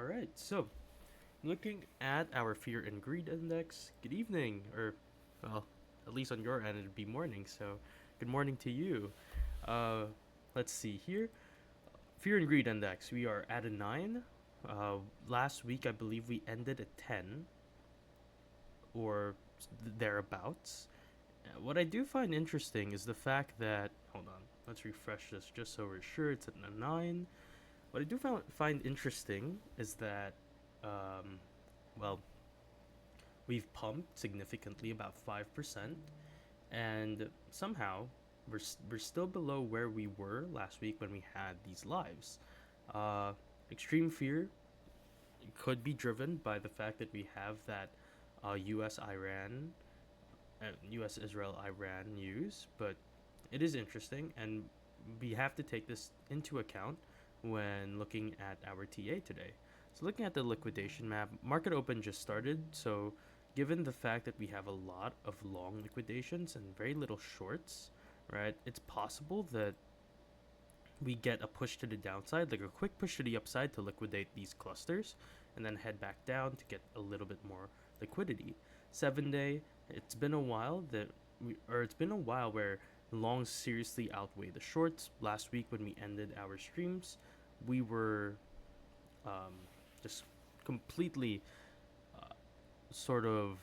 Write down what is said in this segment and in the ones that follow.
All right, so looking at our fear and greed index, good evening, or well, at least on your end, it'd be morning, so good morning to you. Uh, let's see here. Fear and greed index, we are at a 9. Last week, I believe we ended at 10 or thereabouts. What I do find interesting is the fact that, hold on, let's refresh this just so we're sure it's at a 9. What I do find interesting is that, um, well, we've pumped significantly about 5%, and somehow we're still below where we were last week when we had these lives. Uh, Extreme fear could be driven by the fact that we have that U.S. Iran, U.S. Israel Iran news, but it is interesting, and we have to take this into account when looking at our TA today. So, looking at the liquidation map, market open just started. So, given the fact that we have a lot of long liquidations and very little shorts, right, it's possible that we get a push to the downside, like a quick push to the upside to liquidate these clusters, and then head back down to get a little bit more liquidity. 7 day, it's been a while it's been a while where longs seriously outweigh the shorts. Last week when we ended our streams, we were um, just completely uh, sort of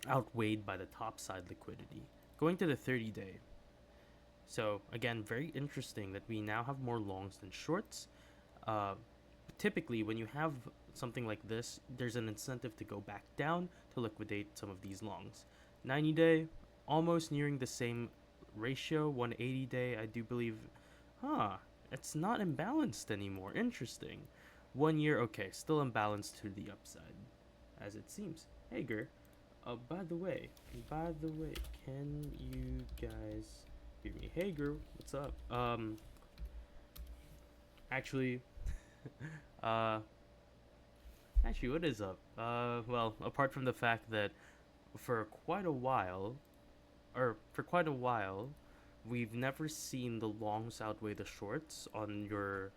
outweighed by the top side liquidity. Going to the 30 day, so again, very interesting that we now have more longs than shorts. Uh, Typically, when you have something like this, there's an incentive to go back down to liquidate some of these longs. 90 day, almost nearing the same ratio. 180 day, I do believe, huh, it's not imbalanced anymore. Interesting. 1 year, okay, still imbalanced to the upside, as it seems. Hager, by the way, can you guys hear me? Hager, what's up? Actually, uh, actually, what is up? Well, apart from the fact that for quite a while, we've never seen the longs outweigh the shorts on your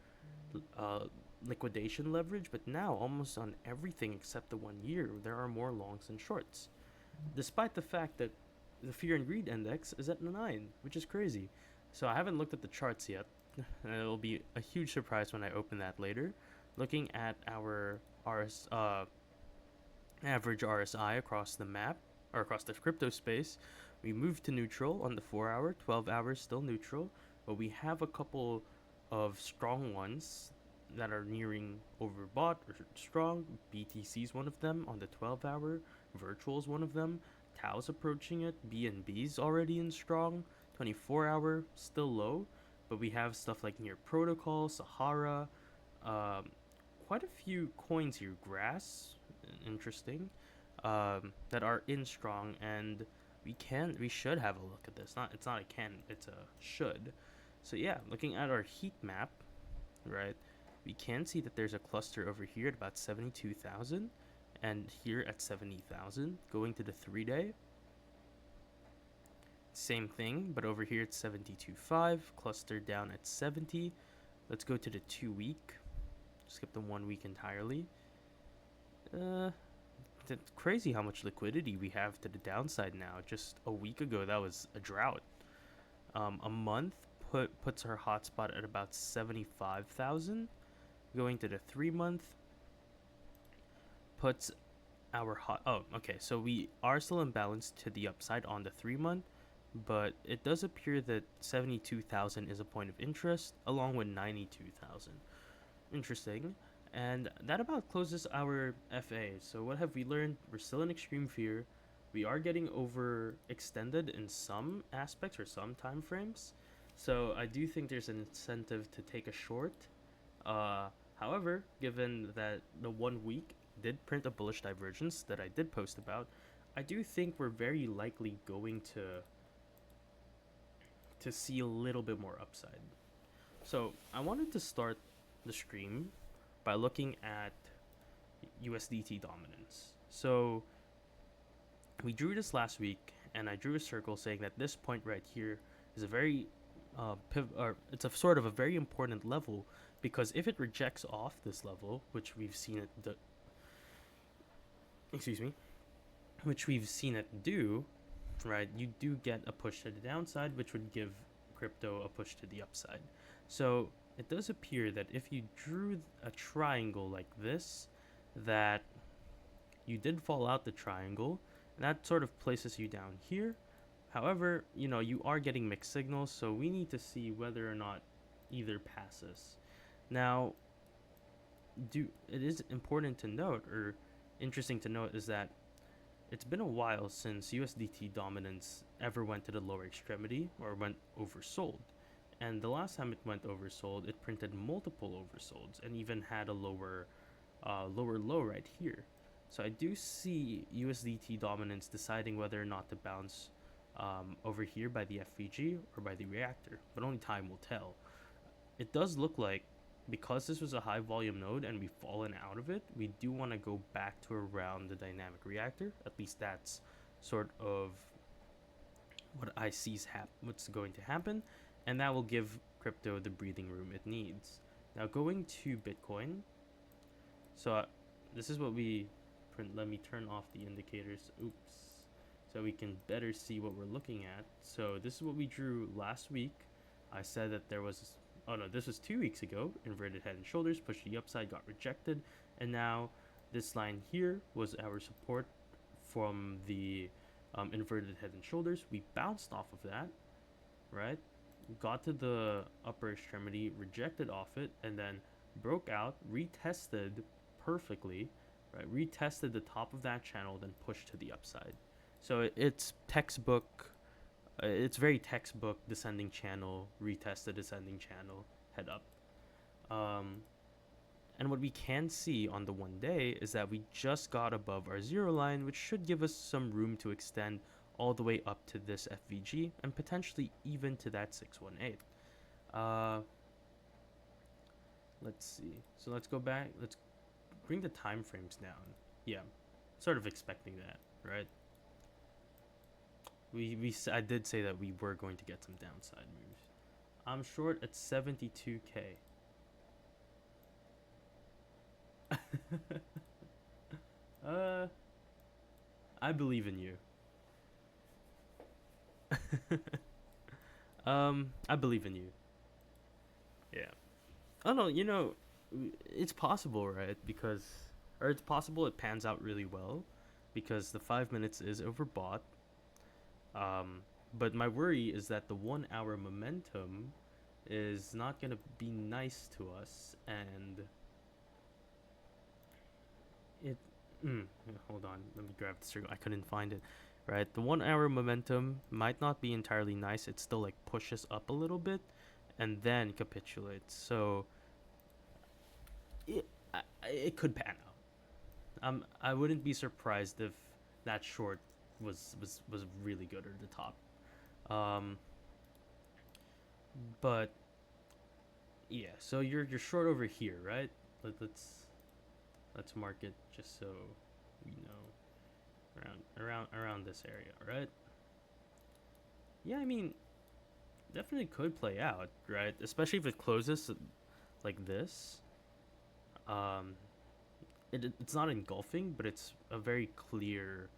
uh, liquidation leverage, but now almost on everything except the 1 year, there are more longs than shorts, despite the fact that the fear and greed index is at 9, which is crazy. So I haven't looked at the charts yet, and it'll be a huge surprise when I open that later. Looking at our average RSI across the map, or across the crypto space, we moved to neutral on the 4 hour, 12 hours still neutral, but we have a couple of strong ones that are nearing overbought or strong. BTC is one of them on the 12 hour, Virtual is one of them, Tau's approaching it, BNB's already in strong, 24 hour still low, but we have stuff like Near Protocol, Sahara, um, quite a few coins here, Grass, interesting, that are in strong, and we should have a look at this. It's not a can, it's a should. So yeah, looking at our heat map, right, we can see that there's a cluster over here at about 72,000, and here at 70,000. Going to the 3 day, same thing, but over here it's 72.5, cluster down at 70. Let's go to the 2 week. Skip the 1 week entirely. It's crazy how much liquidity we have to the downside now. Just a week ago, that was a drought. A month puts our hotspot at about 75,000. Going to the 3 month puts our hot. Oh, okay. So we are still imbalanced to the upside on the 3 month, but it does appear that 72,000 is a point of interest, along with 92,000. Interesting. And that about closes our FA. So what have we learned? We're still in extreme fear. We are getting overextended in some aspects or some time frames. So I do think there's an incentive to take a short. Uh, However, given that the 1 week did print a bullish divergence that I did post about, I do think we're very likely going to see a little bit more upside. So I wanted to start the stream by looking at USDT dominance. So we drew this last week, and I drew a circle saying that this point right here is a very or it's a sort of a very important level because if it rejects off this level, which we've seen it excuse me, which we've seen it do, right? You do get a push to the downside, which would give crypto a push to the upside. So it does appear that if you drew a triangle like this, that you did fall out the triangle, and that sort of places you down here. However, you are getting mixed signals, so we need to see whether or not either passes. Now, it is important to note, or interesting to note, is that it's been a while since USDT dominance ever went to the lower extremity or went oversold. And the last time it went oversold, it printed multiple oversolds and even had a lower low right here. So I do see USDT dominance deciding whether or not to bounce over here by the FVG or by the reactor, but only time will tell. It does look like, because this was a high volume node and we've fallen out of it, we do want to go back to around the dynamic reactor. At least that's sort of what I see is what's going to happen, and that will give crypto the breathing room it needs. Now going to Bitcoin, so this is what we print. Let me turn off the indicators. Oops. So we can better see what we're looking at. So this is what we drew last week. I said that there was, oh no, this was 2 weeks ago. Inverted head and shoulders, pushed to the upside, got rejected. And now this line here was our support from the inverted head and shoulders. We bounced off of that, right? Got to the upper extremity, rejected off it, and then broke out, retested perfectly, right? Retested the top of that channel, then pushed to the upside. So it's textbook. It's very textbook descending channel, retest the descending channel, head up. And what we can see on the 1 day is that we just got above our zero line, which should give us some room to extend all the way up to this FVG and potentially even to that 618. Let's see. So let's go back. Let's bring the time frames down. Yeah, sort of expecting that, right? I did say that we were going to get some downside moves. I'm short at 72K. I believe in you. I believe in you. Yeah. Oh no, it's possible, right? It's possible it pans out really well, because the 5 minutes is overbought. But my worry is that the 1 hour momentum is not gonna be nice to us, and it. Hold on, let me grab the circle. I couldn't find it. Right, the 1 hour momentum might not be entirely nice. It still like pushes up a little bit, and then capitulates. So it could pan out. I wouldn't be surprised if that short was really good at the top. But yeah, so you're short over here, right? Let's mark it just so we know, around this area, right? Yeah, I mean, definitely could play out, right? Especially if it closes like this. It's not engulfing, but it's a very clear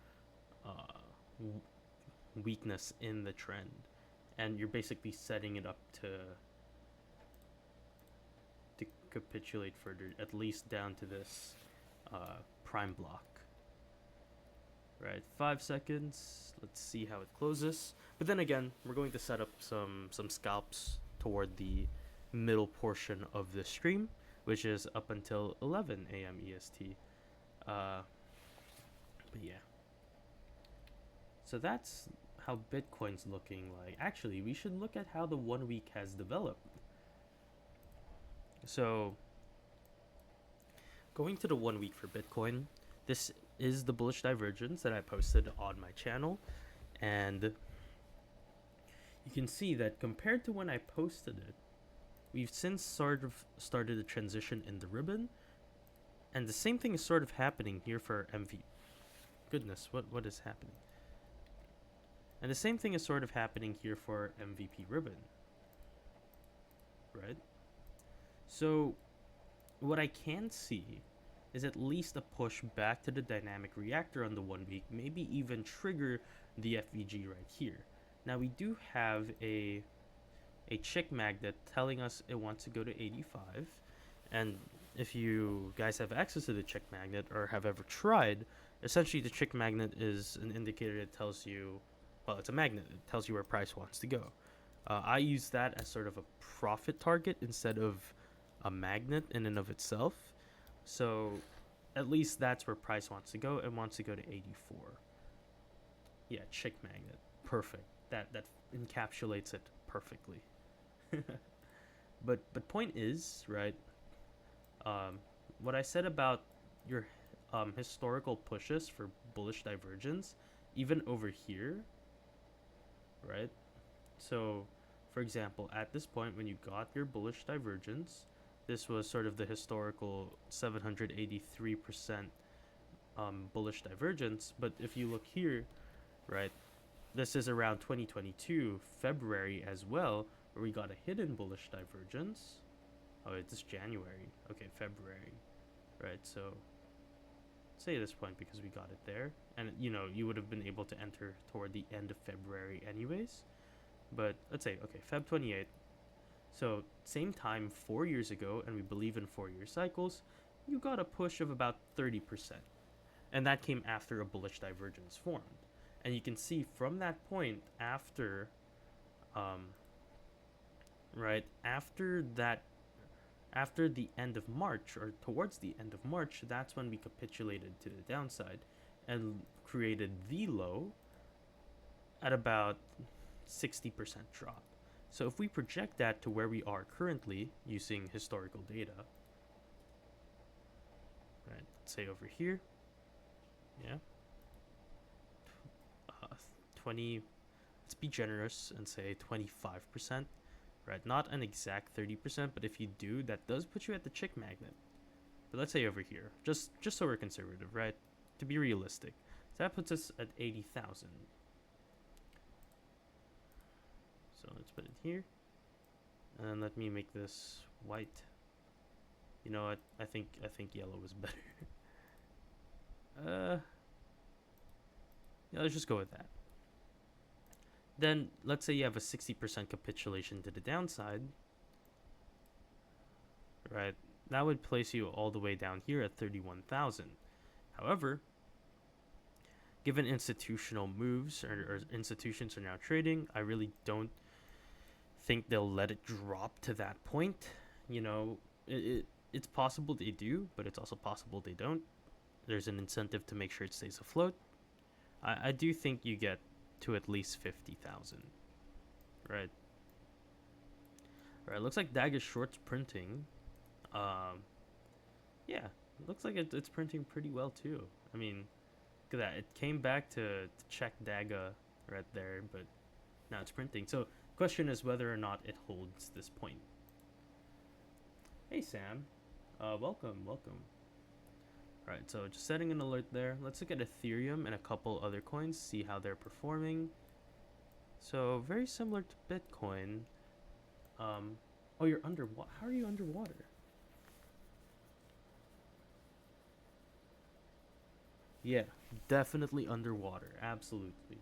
weakness in the trend, and you're basically setting it up to capitulate further, at least down to this prime block. Right, 5 seconds. Let's see how it closes. But then again, we're going to set up some scalps toward the middle portion of the stream, which is up until 11 a.m. EST. But yeah. So that's how Bitcoin's looking like. Actually, we should look at how the 1 week has developed. So, going to the 1 week for Bitcoin, this is the bullish divergence that I posted on my channel, and you can see that compared to when I posted it, we've since sort of started a transition in the ribbon, and the same thing is sort of happening here for MV. Goodness, what is happening? And the same thing is sort of happening here for MVP ribbon, right? So what I can see is at least a push back to the dynamic reactor on the 1 week, maybe even trigger the FVG right here. Now we do have a chick magnet telling us it wants to go to 85, and if you guys have access to the chick magnet or have ever tried, essentially the chick magnet is an indicator that tells you, well, it's a magnet. It tells you where price wants to go. I use that as sort of a profit target instead of a magnet in and of itself. So at least that's where price wants to go. It wants to go to 84. Yeah, chick magnet. Perfect. That encapsulates it perfectly. but point is, right? What I said about your historical pushes for bullish divergence, even over here, right? So, for example, at this point, when you got your bullish divergence, this was sort of the historical 783% bullish divergence. But if you look here, right, this is around 2022, February as well, where we got a hidden bullish divergence. Oh, it's January. Okay, February. Right, so say this point because we got it there. And, you would have been able to enter toward the end of February anyways. But let's say, okay, Feb 28th. So same time 4 years ago, and we believe in 4-year cycles, you got a push of about 30%. And that came after a bullish divergence formed. And you can see from that point after, right, after the end of March or towards the end of March, that's when we capitulated to the downside and created the low at about 60% drop. So if we project that to where we are currently using historical data, right, let's say over here, yeah, 20, let's be generous and say 25%, right? Not an exact 30%, but if you do, that does put you at the chick magnet. But let's say over here, just so we're conservative, right? To be realistic. So that puts us at 80,000. So let's put it here. And let me make this white. You know what? I think yellow was better. Yeah, let's just go with that. Then let's say you have a 60% capitulation to the downside. Right? That would place you all the way down here at 31,000. However, given institutional moves or institutions are now trading, I really don't think they'll let it drop to that point. It's possible they do, but it's also possible they don't. There's an incentive to make sure it stays afloat. I do think you get to at least 50,000. Right. Right. Looks like DAG is shorts printing. Yeah, it looks like it's printing pretty well too. I mean, look at that. It came back to check DAGA right there, but now it's printing. So question is whether or not it holds this point. Hey Sam, welcome. Right, so just setting an alert there. Let's look at Ethereum and a couple other coins, see how they're performing. So very similar to Bitcoin. Oh, you're underwater. How are you underwater? Yeah, definitely underwater. Absolutely.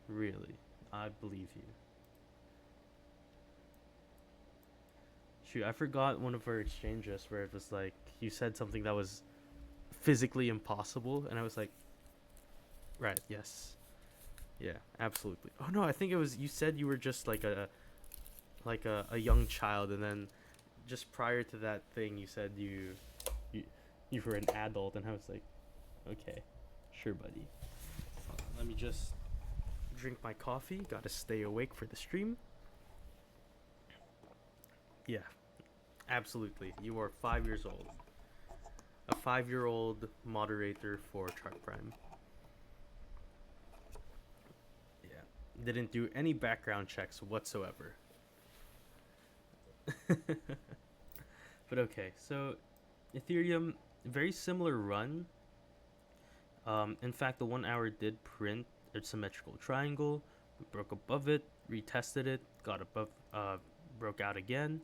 Really, I believe you. Shoot, I forgot one of our exchanges where it was like you said something that was physically impossible, and I was like, right, yes, yeah, absolutely. Oh no, I think it was you said you were just like a young child, and then just prior to that thing, you said you you were an adult, and I was like, okay, sure, buddy. Let me just drink my coffee. Gotta stay awake for the stream. Yeah, absolutely. You are 5 years old. A 5-year-old moderator for Chart Prime. Yeah. Didn't do any background checks whatsoever. But okay, so Ethereum, very similar run. In fact, the 1 hour did print a symmetrical triangle. We broke above it, retested it, got above, broke out again.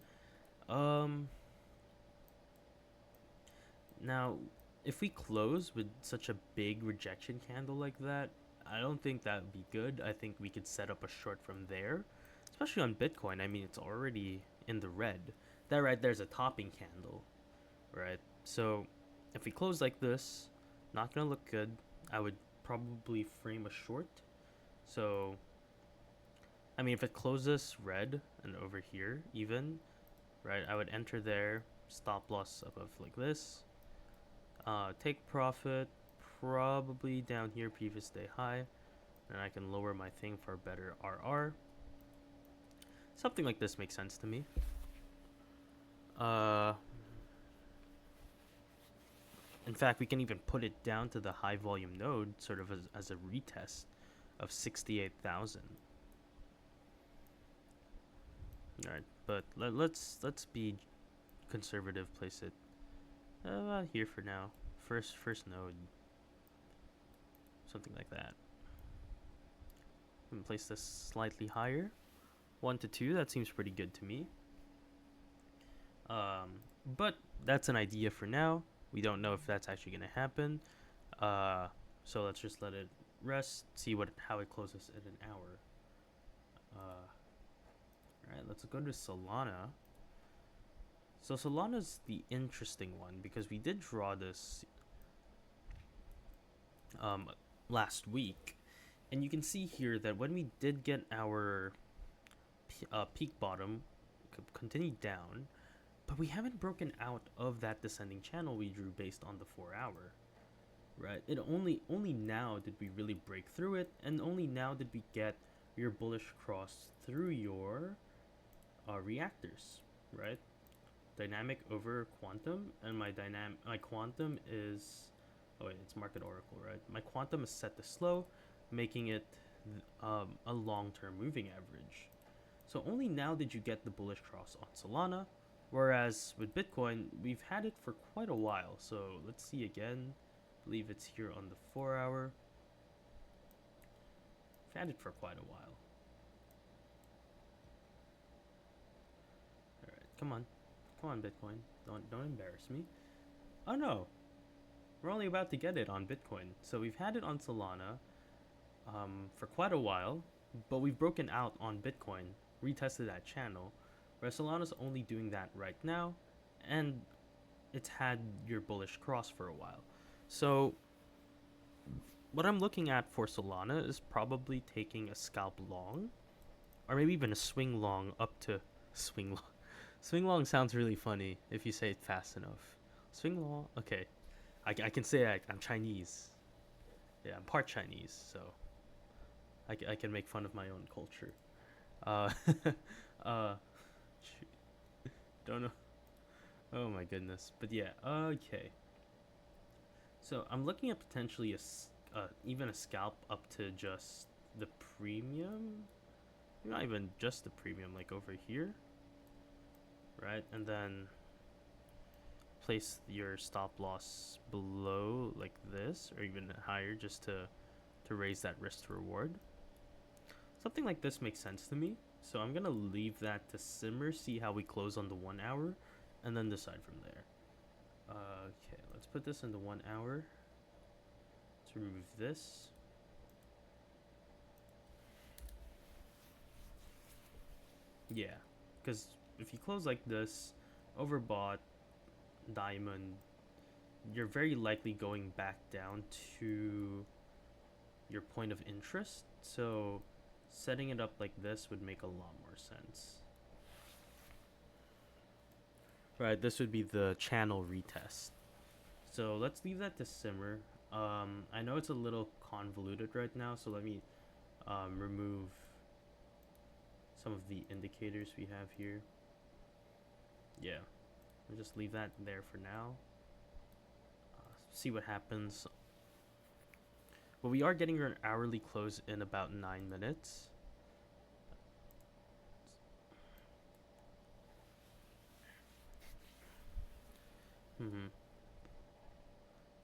Um, Now, if we close with such a big rejection candle like that, I don't think that would be good. I think we could set up a short from there, especially on Bitcoin. I mean, it's already in the red. That right there's a topping candle, right? So, if we close like this, not gonna look good. I would probably frame a short. So, I mean, if it closes red and over here even, right, I would enter there, stop loss above like this, take profit probably down here, previous day high, and I can lower my thing for better RR. Something like this makes sense to me. Uh, in fact, we can even put it down to the high volume node, sort of as a retest of 68,000. All right, but let's be conservative. Place it here for now. First node, something like that. And place this slightly higher, 1 to 2. That seems pretty good to me. But that's an idea for now. We don't know if that's actually gonna happen. So let's just let it rest. See how it closes in an hour. All right, let's go to Solana. So Solana's the interesting one because we did draw this last week, and you can see here that when we did get our peak bottom, continued down, but we haven't broken out of that descending channel we drew based on the 4-hour, right? It only now did we really break through it, and only now did we get your bullish cross through your reactors, right? Dynamic over quantum, and my quantum is, oh wait, it's market oracle, right? My quantum is set to slow, making it a long-term moving average. So only now did you get the bullish cross on Solana, whereas with Bitcoin, we've had it for quite a while. So let's see again. I believe it's here on the 4-hour. We've had it for quite a while. All right, come on, Bitcoin. Don't embarrass me. Oh no, we're only about to get it on Bitcoin. So we've had it on Solana for quite a while, but we've broken out on Bitcoin, retested that channel, whereas Solana's only doing that right now, and it's had your bullish cross for a while. So what I'm looking at for Solana is probably taking a scalp long, or maybe even a swing long up to swing long. Swing long sounds really funny if you say it fast enough. Swing long, okay. I can say I'm Chinese. Yeah, I'm part Chinese, so I can make fun of my own culture. Uh, don't know. Oh my goodness. But yeah, okay. So I'm looking at potentially even a scalp up to just the premium. Not even just the premium, like over here. Right? And then place your stop loss below like this, or even higher, just to raise that risk to reward. Something like this makes sense to me. So I'm gonna leave that to simmer, see how we close on the 1-hour, and then decide from there. Okay, let's put this in the 1-hour. Let's remove this. Yeah, because if you close like this, overbought, diamond, you're very likely going back down to your point of interest. So setting it up like this would make a lot more sense. Right, this would be the channel retest. So let's leave that to simmer. I know it's a little convoluted right now, so let me remove some of the indicators we have here. Yeah, we'll just leave that there for now. See what happens. But we are getting an hourly close in about 9 minutes.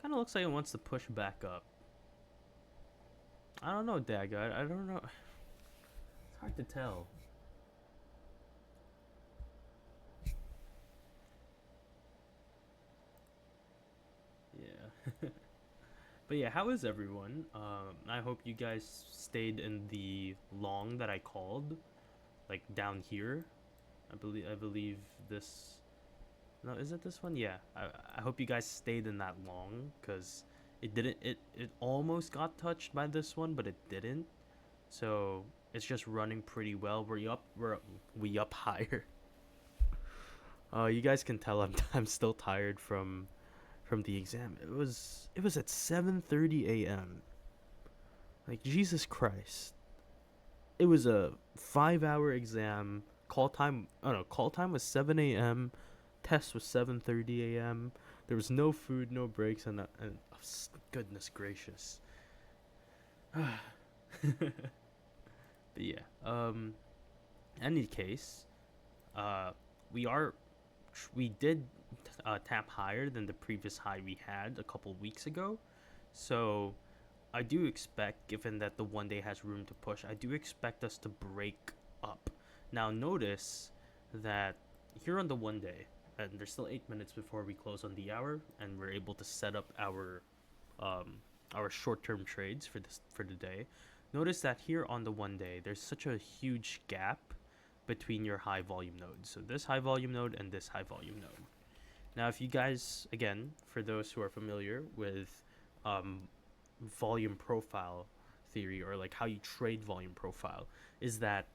Kind of looks like it wants to push back up. I don't know, Daga. I don't know. It's hard to tell. But yeah, how is everyone? I hope you guys stayed in the long that I called, like down here. I believe this. No, is it this one? Yeah. I hope you guys stayed in that long because it didn't. It almost got touched by this one, but it didn't. So it's just running pretty well. We up higher. You guys can tell I'm still tired from the exam. It was at 7:30 a.m. Like Jesus Christ. It was a 5-hour exam. Call time. Oh no, call time was 7 a.m. Test was 7:30 a.m. There was no food, no breaks, and oh, goodness gracious. But yeah. Any case, uh, we are we did tap higher than the previous high we had a couple weeks ago. So I do expect, given that the 1 day has room to push, I do expect us to break up. Now notice that here on the 1 day, and there's still 8 minutes before we close on the hour, and we're able to set up um, our short-term trades for the day. Notice that here on the 1 day, there's such a huge gap between your high volume nodes. So this high volume node and this high volume node. Now, if you guys, again, for those who are familiar with um, volume profile theory, or like how you trade volume profile, is that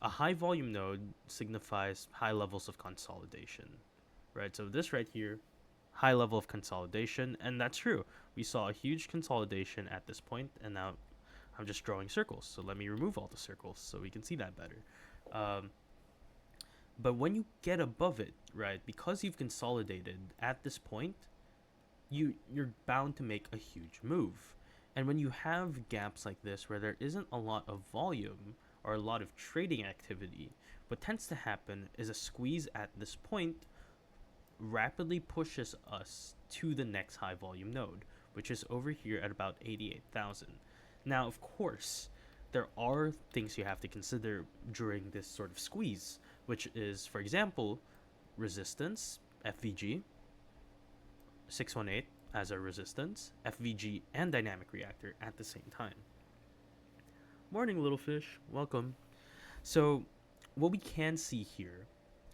a high volume node signifies high levels of consolidation, right? So this right here, high level of consolidation, and that's true. We saw a huge consolidation at this point, and now I'm just drawing circles. So let me remove all the circles so we can see that better. Um, but when you get above it, right, because you've consolidated at this point, you're bound to make a huge move. And when you have gaps like this where there isn't a lot of volume or a lot of trading activity, what tends to happen is a squeeze at this point rapidly pushes us to the next high volume node, which is over here at about 88,000. Now, of course, there are things you have to consider during this sort of squeeze, which is, for example, resistance, FVG, 618 as a resistance, FVG, and dynamic reactor at the same time. Morning, little fish. Welcome. So, what we can see here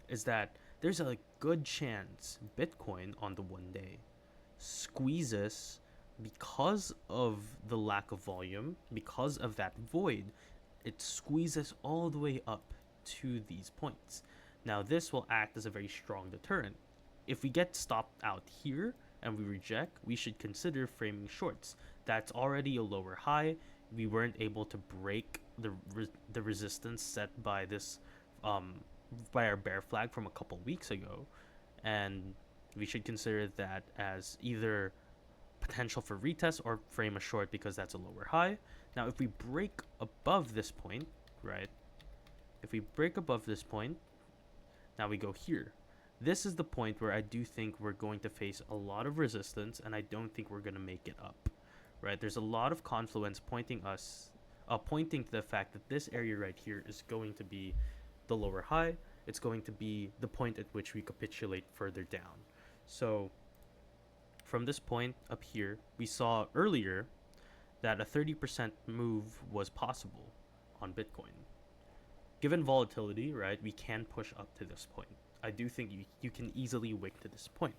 is that there's a good chance Bitcoin on the 1 day squeezes because of the lack of volume, because of that void. It squeezes all the way up to these points. Now, this will act as a very strong deterrent. If we get stopped out here and we reject, we should consider framing shorts. That's already a lower high. We weren't able to break the resistance set by this by our bear flag from a couple weeks ago, and we should consider that as either potential for retest or frame a short because that's a lower high. Now, if we break above this point, right? If we break above this point, now we go here. This is the point where I do think we're going to face a lot of resistance, and I don't think we're going to make it up, right? There's a lot of confluence pointing to the fact that this area right here is going to be the lower high. It's going to be the point at which we capitulate further down. So from this point up here, we saw earlier that a 30% move was possible on Bitcoin. Given volatility, right, we can push up to this point. I do think you can easily wick to this point.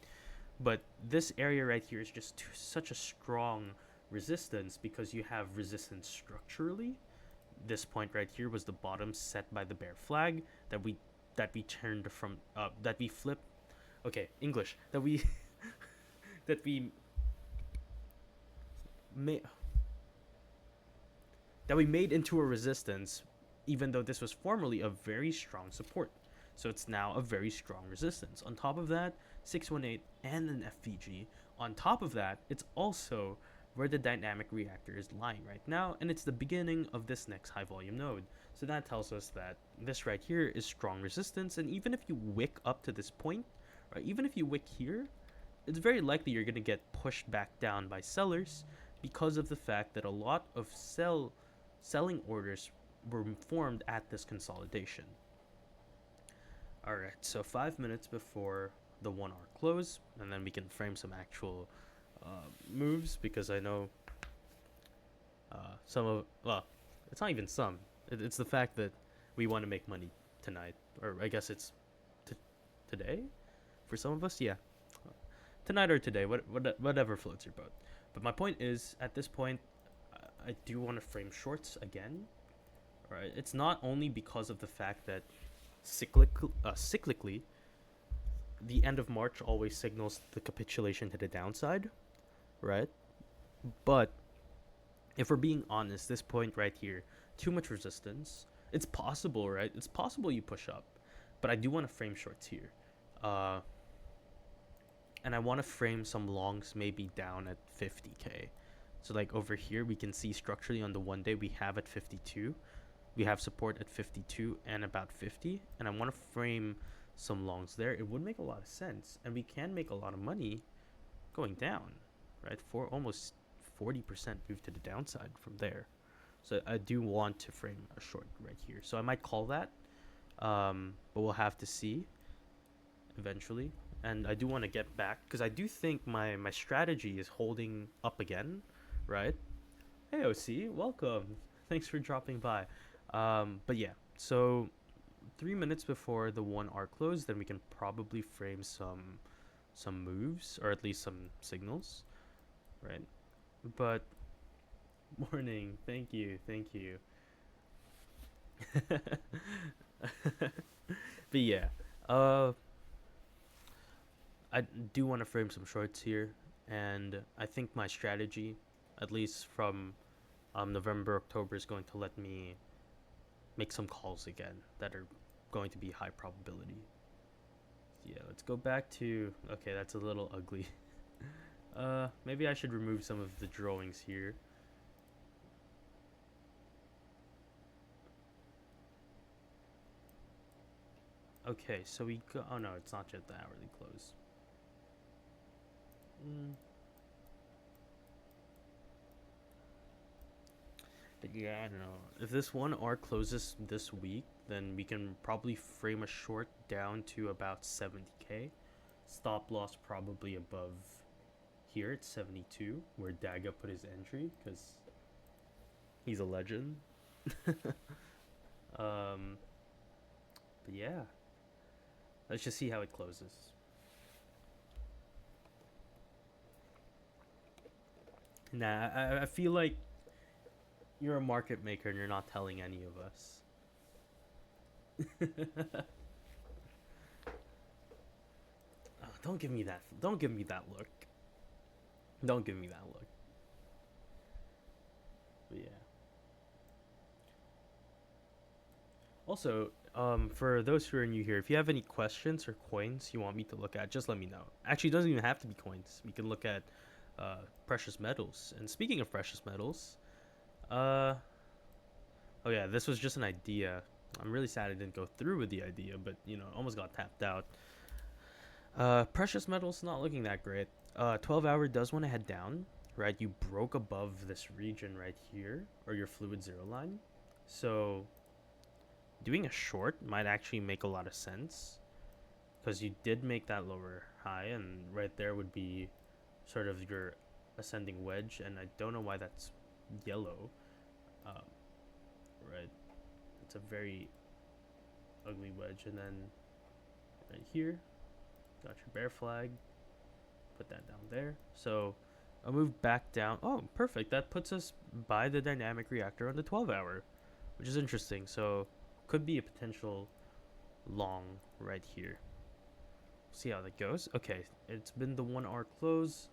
But this area right here is just such a strong resistance because you have resistance structurally. This point right here was the bottom set by the bear flag that we turned from that we flipped. Okay, English. That we that we made into a resistance, even though this was formerly a very strong support. So it's now a very strong resistance. On top of that, 618 and an FVG. On top of that, it's also where the dynamic reactor is lying right now, and it's the beginning of this next high volume node. So that tells us that this right here is strong resistance, and even if you wick up to this point, right, even if you wick here, it's very likely you're going to get pushed back down by sellers because of the fact that a lot of selling orders were formed at this consolidation. Alright, so 5 minutes before the 1 hour close, and then we can frame some actual moves because I know some of, well, it's not even some. It's the fact that we want to make money tonight, or I guess it's t- today for some of us. Yeah, tonight or today, whatever floats your boat. But my point is, at this point, I do want to frame shorts again. Right, it's not only because of the fact that cyclically, the end of March always signals the capitulation to the downside, right? But if we're being honest, this point right here, too much resistance. It's possible, right? It's possible you push up, but I do want to frame shorts here, uh, and I want to frame some longs maybe down at 50k. So like over here, we can see structurally on the 1 day we have at 52, we have support at 52 and about 50, and I want to frame some longs there. It would make a lot of sense, and we can make a lot of money going down, right? For almost 40% move to the downside from there. So I do want to frame a short right here. So I might call that, but we'll have to see eventually. And I do want to get back because I do think my strategy is holding up again, right? Hey OC, welcome. Thanks for dropping by. But yeah, so 3 minutes before the 1 hour close, then we can probably frame some moves or at least some signals, right? But morning, thank you, thank you. But yeah, uh, I do want to frame some shorts here, and I think my strategy, at least from November, October, is going to let me make some calls again that are going to be high probability. Yeah, let's go back to, okay, that's a little ugly. Maybe I should remove some of the drawings here. Okay, so we go, oh no, it's not yet the hourly close. Mm. But yeah, I don't know. If this 1 hour closes this week, then we can probably frame a short down to about 70k. Stop loss probably above here at 72, where Daga put his entry, because he's a legend. um, but yeah, let's just see how it closes. Nah, I feel like you're a market maker and you're not telling any of us. Oh, don't give me that. Don't give me that look. Don't give me that look. But yeah. Also, for those who are new here, if you have any questions or coins you want me to look at, just let me know. Actually, it doesn't even have to be coins. We can look at precious metals. And speaking of precious metals, uh, oh yeah, this was just an idea. I'm really sad I didn't go through with the idea, but you know, almost got tapped out. Precious metals not looking that great. 12 hour does want to head down, right? You broke above this region right here, or your fluid zero line. So doing a short might actually make a lot of sense because you did make that lower high, and right there would be sort of your ascending wedge, and I don't know why that's yellow. Um, right, it's a very ugly wedge, and then right here, got your bear flag. Put that down there. So I'll move back down. Oh, perfect. That puts us by the dynamic reactor on the 12 hour, which is interesting. So could be a potential long right here. See how that goes. Okay, it's been the 1 hour close.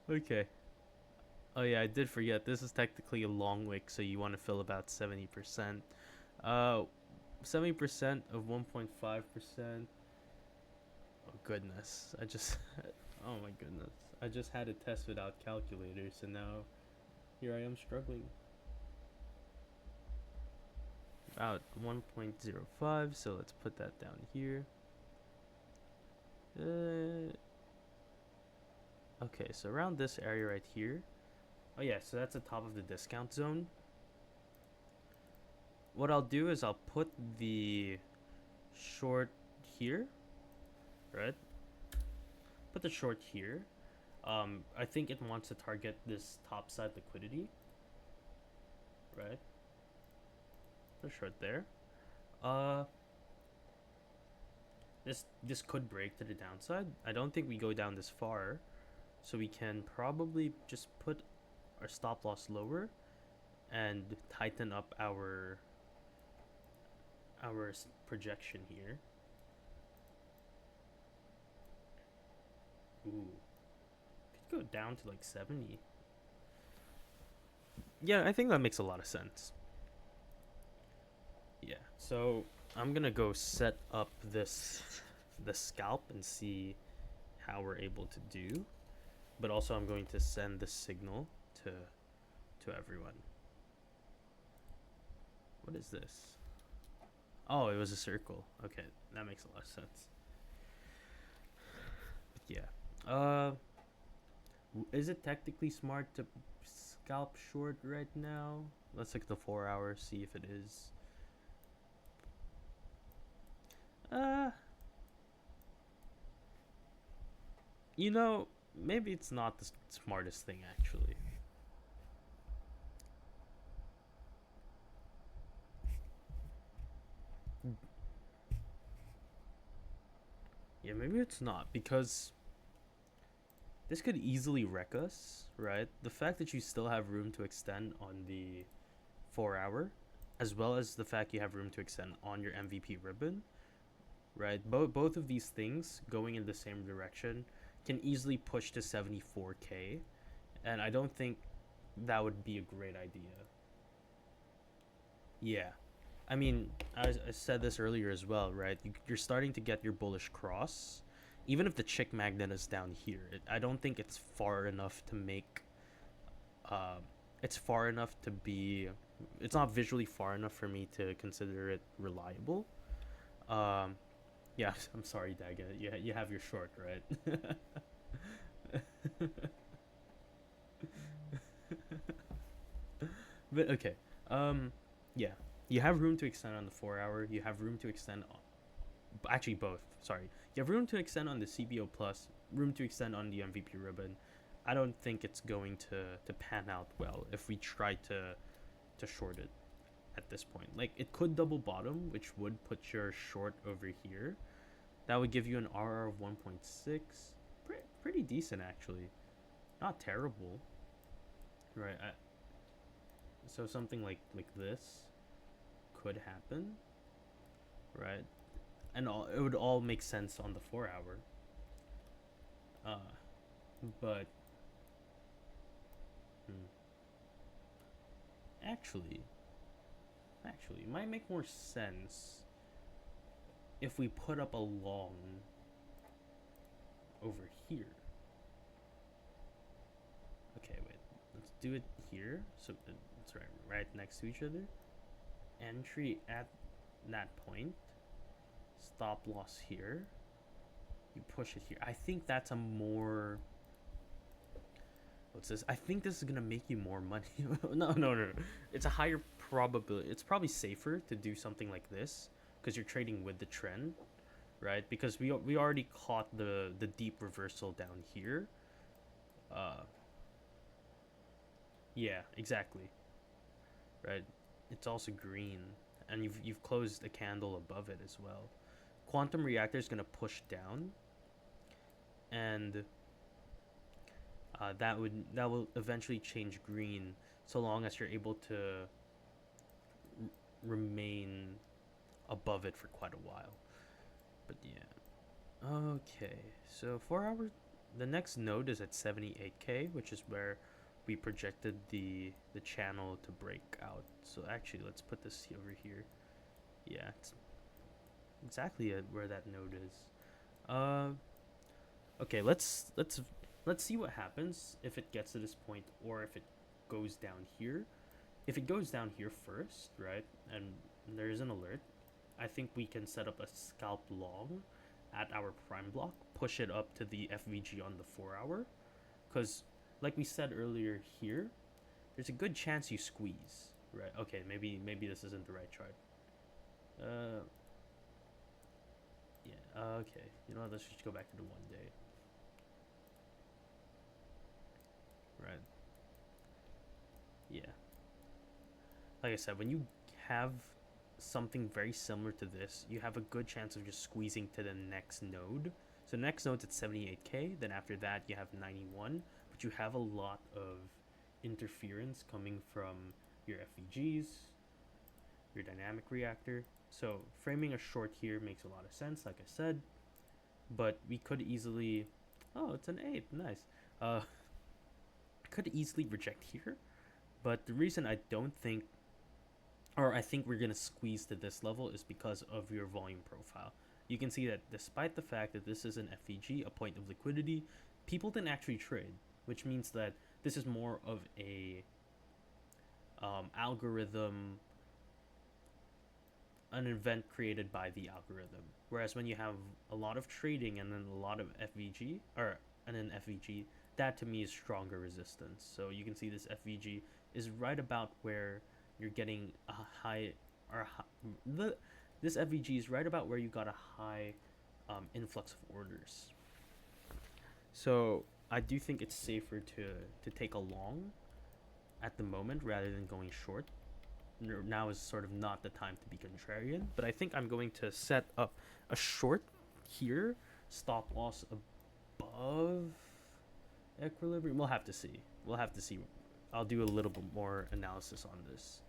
Okay. Oh yeah, I did forget. This is technically a long wick, so you want to fill about 70%. 70% of 1.5%. Oh goodness. Oh my goodness. I just had a test without calculators, and now here I am struggling. About 1.05, so let's put that down here. Okay, so around this area right here. Oh yeah, so that's the top of the discount zone. What I'll do is I'll put the short here, right? Put the short here. I think it wants to target this top side liquidity, right? The short there. Uh, this could break to the downside. I don't think we go down this far, so we can probably just put our stop loss lower and tighten up our projection here. Ooh, could go down to like 70. Yeah, I think that makes a lot of sense. Yeah, so I'm gonna go set up the scalp and see how we're able to do. But also I'm going to send the signal to everyone. What is this? Oh, it was a circle. Okay, that makes a lot of sense. But yeah. Is it technically smart to scalp short right now? Let's look at the 4 hours, see if it is. Uh, you know, maybe it's not the smartest thing actually. Yeah, maybe it's not because this could easily wreck us, right? The fact that you still have room to extend on the 4 hour, as well as the fact you have room to extend on your MVP ribbon, right? Both of these things going in the same direction can easily push to 74K, and I don't think that would be a great idea. Yeah. I mean, I said this earlier as well, right? You're starting to get your bullish cross. Even if the chick magnet is down here, I don't think it's far enough to make. Uh, it's far enough to be. It's not visually far enough for me to consider it reliable. Um, yeah, I'm sorry, Daga. You have your short, right? But okay. Um, yeah, you have room to extend on the 4 hour. You have room to extend on, actually both. Sorry, you have room to extend on the CBO plus, room to extend on the MVP ribbon. I don't think it's going to pan out well if we try to short it at this point. Like it could double bottom, which would put your short over here. That would give you an RR of 1.6. Pretty decent actually. Not terrible, right? So something like this could happen, right? And it would all make sense on the 4 hour. Uh, but hmm, actually, it might make more sense if we put up a long over here. Okay, wait. Let's do it here. So it's right next to each other. Entry at that point. Stop loss here. You push it here. I think that's a more. What's this? I think this is gonna make you more money. No. It's a higher probability. It's probably safer to do something like this because you're trading with the trend, right? Because we already caught the deep reversal down here. Uh, yeah, exactly. Right. It's also green, and you've closed a candle above it as well. Quantum reactor is gonna push down, and that will eventually change green, so long as you're able to r- remain above it for quite a while. But yeah, okay. So 4 hours. The next node is at 78K, which is where we projected the channel to break out. So actually, let's put this over here. Yeah, it's exactly at where that node is. Uh, okay, let's see what happens if it gets to this point or if it goes down here. If it goes down here first, right, and there is an alert, I think we can set up a scalp long at our prime block, push it up to the FVG on the 4 hour, because like we said earlier here, there's a good chance you squeeze, right? Okay, maybe this isn't the right chart. Uh, Okay, you know what? Let's just go back to the 1 day. Right. Yeah. Like I said, when you have something very similar to this, you have a good chance of just squeezing to the next node. So next node's at 78k, then after that you have 91, but you have a lot of interference coming from your FVGs, your dynamic reactor. So framing a short here makes a lot of sense, like I said, but we could easily, oh, it's an 8, nice. Could easily reject here, but the reason I don't think, or I think we're gonna squeeze to this level, is because of your volume profile. You can see that despite the fact that this is an FVG, a point of liquidity, people didn't actually trade, which means that this is more of a algorithm, an event created by the algorithm. Whereas when you have a lot of trading and then a lot of FVG, or and an FVG, that to me is stronger resistance. So you can see this FVG is right about where you're getting a high, or the this FVG is right about where you got a high influx of orders. So I do think it's safer to take a long at the moment rather than going short. Now is sort of not the time to be contrarian, but I think I'm going to set up a short here, stop loss above equilibrium. We'll have to see. We'll have to see. I'll do a little bit more analysis on this.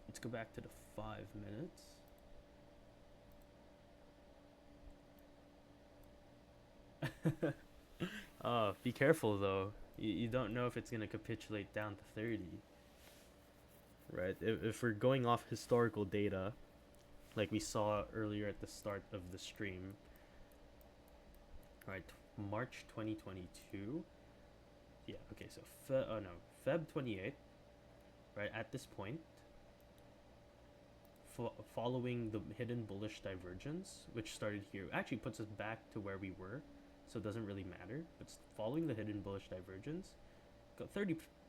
Let's go back to the 5 minutes. Be careful though. You don't know if it's gonna capitulate down to 30. Right? If we're going off historical data, like we saw earlier at the start of the stream, right? March 2022. Yeah. Okay. So Feb 28th. Right at this point, following the hidden bullish divergence, which started here, actually puts us back to where we were, so it doesn't really matter. But following the hidden bullish divergence, got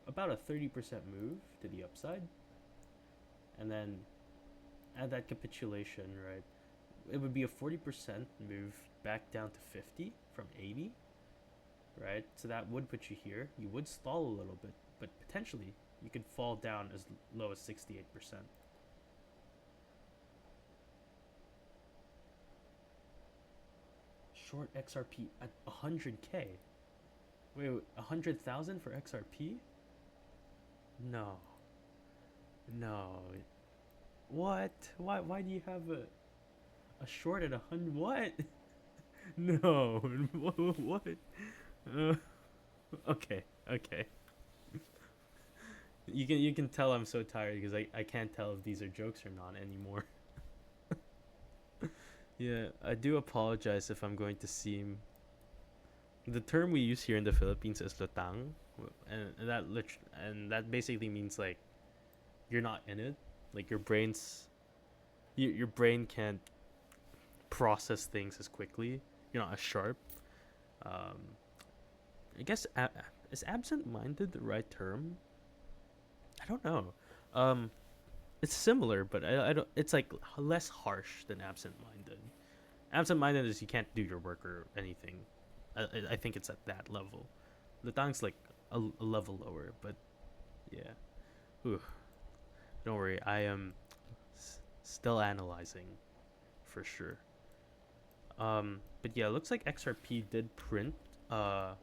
about a 30% move to the upside, and then at that capitulation, right, it would be a 40% move back down to 50 from 80, right? So that would put you here. You would stall a little bit, but potentially you could fall down as low as 68%. Short XRP at 100k. Wait, 100,000 for XRP? No. No. What? Why do you have a short at 100? What? No. What? Uh, okay. Okay. You can tell I'm so tired because I can't tell if these are jokes or not anymore. Yeah, I do apologize if I'm going to seem. The term we use here in the Philippines is lutang, and that basically means like you're not in it, like your brain can't process things as quickly. You're not as sharp. Um, I guess is absent-minded the right term? I don't know. Um, it's similar, but I don't. It's like less harsh than absent-minded. Absent-minded is you can't do your work or anything. I think it's at that level. The tank's like a level lower, but yeah. Ooh, don't worry, I am still analyzing for sure. But yeah, it looks like XRP did print. I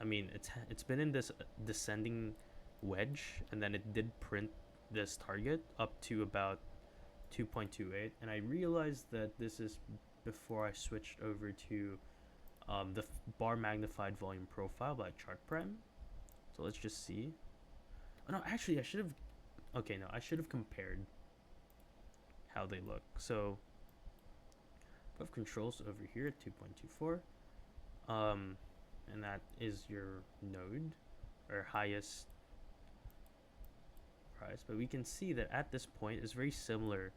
mean, it's been in this descending wedge, and then it did print this target up to about 2.28, and I realized that this is before I switched over to the bar magnified volume profile by chart prime. So let's just see. Oh no, actually I should have. Okay, no, I should have compared how they look. So above controls over here at 2.24, and that is your node or highest price. But we can see that at this point is very similar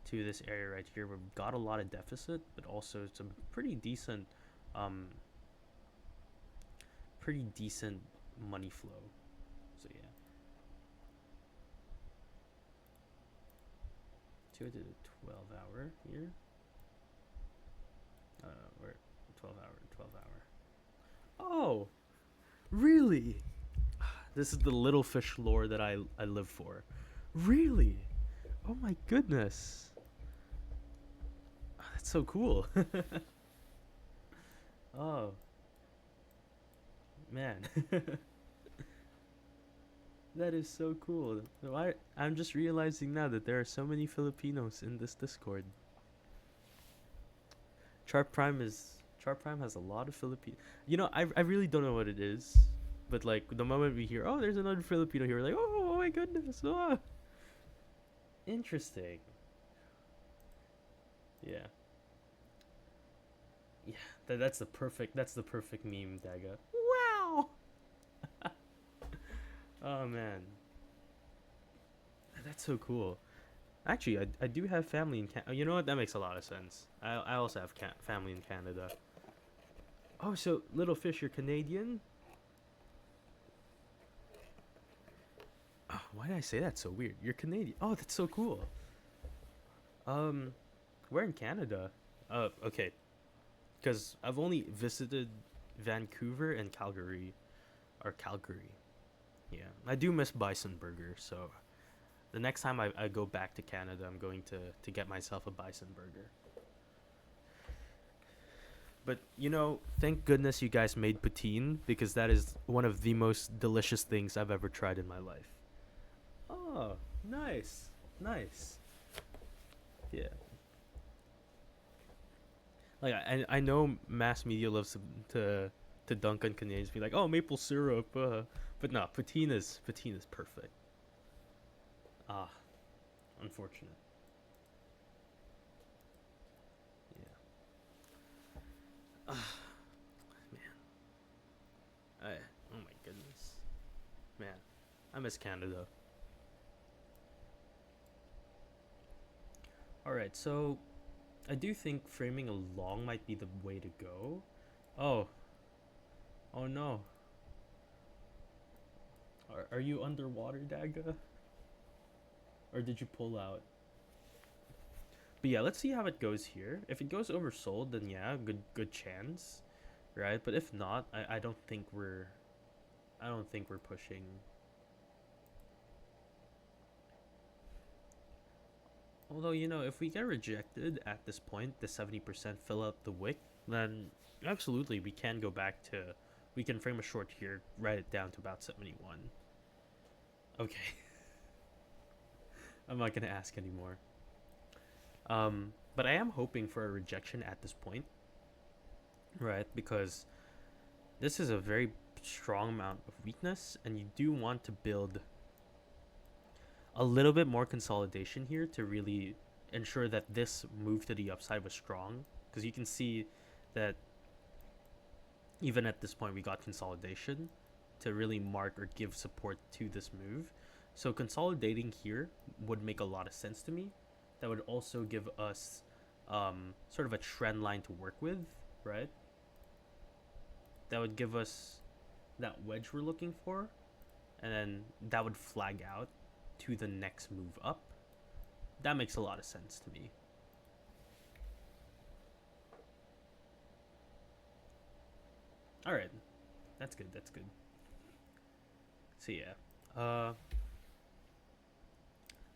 to this area right here where we've got a lot of deficit, but also some pretty decent money flow. So yeah, go to the 12 hour here. We're 12 hour, 12 hour. Oh, really? This is the little fish lore that I live for. Really? Oh my goodness. Oh, that's so cool. Oh, man. That is so cool. I'm just realizing now that there are so many Filipinos in this Discord. Chart Prime has a lot of Filipino. I really don't know what it is, but like the moment we hear, oh, there's another Filipino here, we're like, oh my goodness, oh, interesting. Yeah, yeah. That's the perfect meme, Daga. Wow. Oh man, that's so cool. Actually, I do have family in Canada. You know what? That makes a lot of sense. I also have family in Canada. Oh, so little fish, you're Canadian? Oh, why did I say that so weird? You're Canadian. Oh, that's so cool. Um, we're in Canada. Okay, because I've only visited Vancouver and Calgary, or Calgary. Yeah, I do miss bison burger. So the next time I go back to Canada, I'm going to get myself a bison burger. But thank goodness you guys made poutine because that is one of the most delicious things I've ever tried in my life. Oh, nice, nice. Yeah, like I know mass media loves to dunk on Canadians, be like, oh, maple syrup, but no, poutine is perfect. Ah, unfortunate. Yeah. Ah, man. Oh my goodness, man. I miss Canada. All right, so I do think framing a long might be the way to go. Oh, oh no. Are you underwater, Daga? Or did you pull out? But yeah, let's see how it goes here. If it goes oversold, then yeah, good chance, right? But if not, I don't think we're pushing. Although if we get rejected at this point, the 70% fill out the wick, then absolutely we can go back to. We can frame a short here, write it down to about 71. Okay, I'm not gonna ask anymore. But I am hoping for a rejection at this point, right? Because this is a very strong amount of weakness, and you do want to build a little bit more consolidation here to really ensure that this move to the upside was strong. Because you can see that even at this point, we got consolidation to really mark or give support to this move. So consolidating here would make a lot of sense to me. That would also give us sort of a trend line to work with, right? That would give us that wedge we're looking for, and then that would flag out to the next move up. That makes a lot of sense to me. All right, that's good. That's good. So yeah,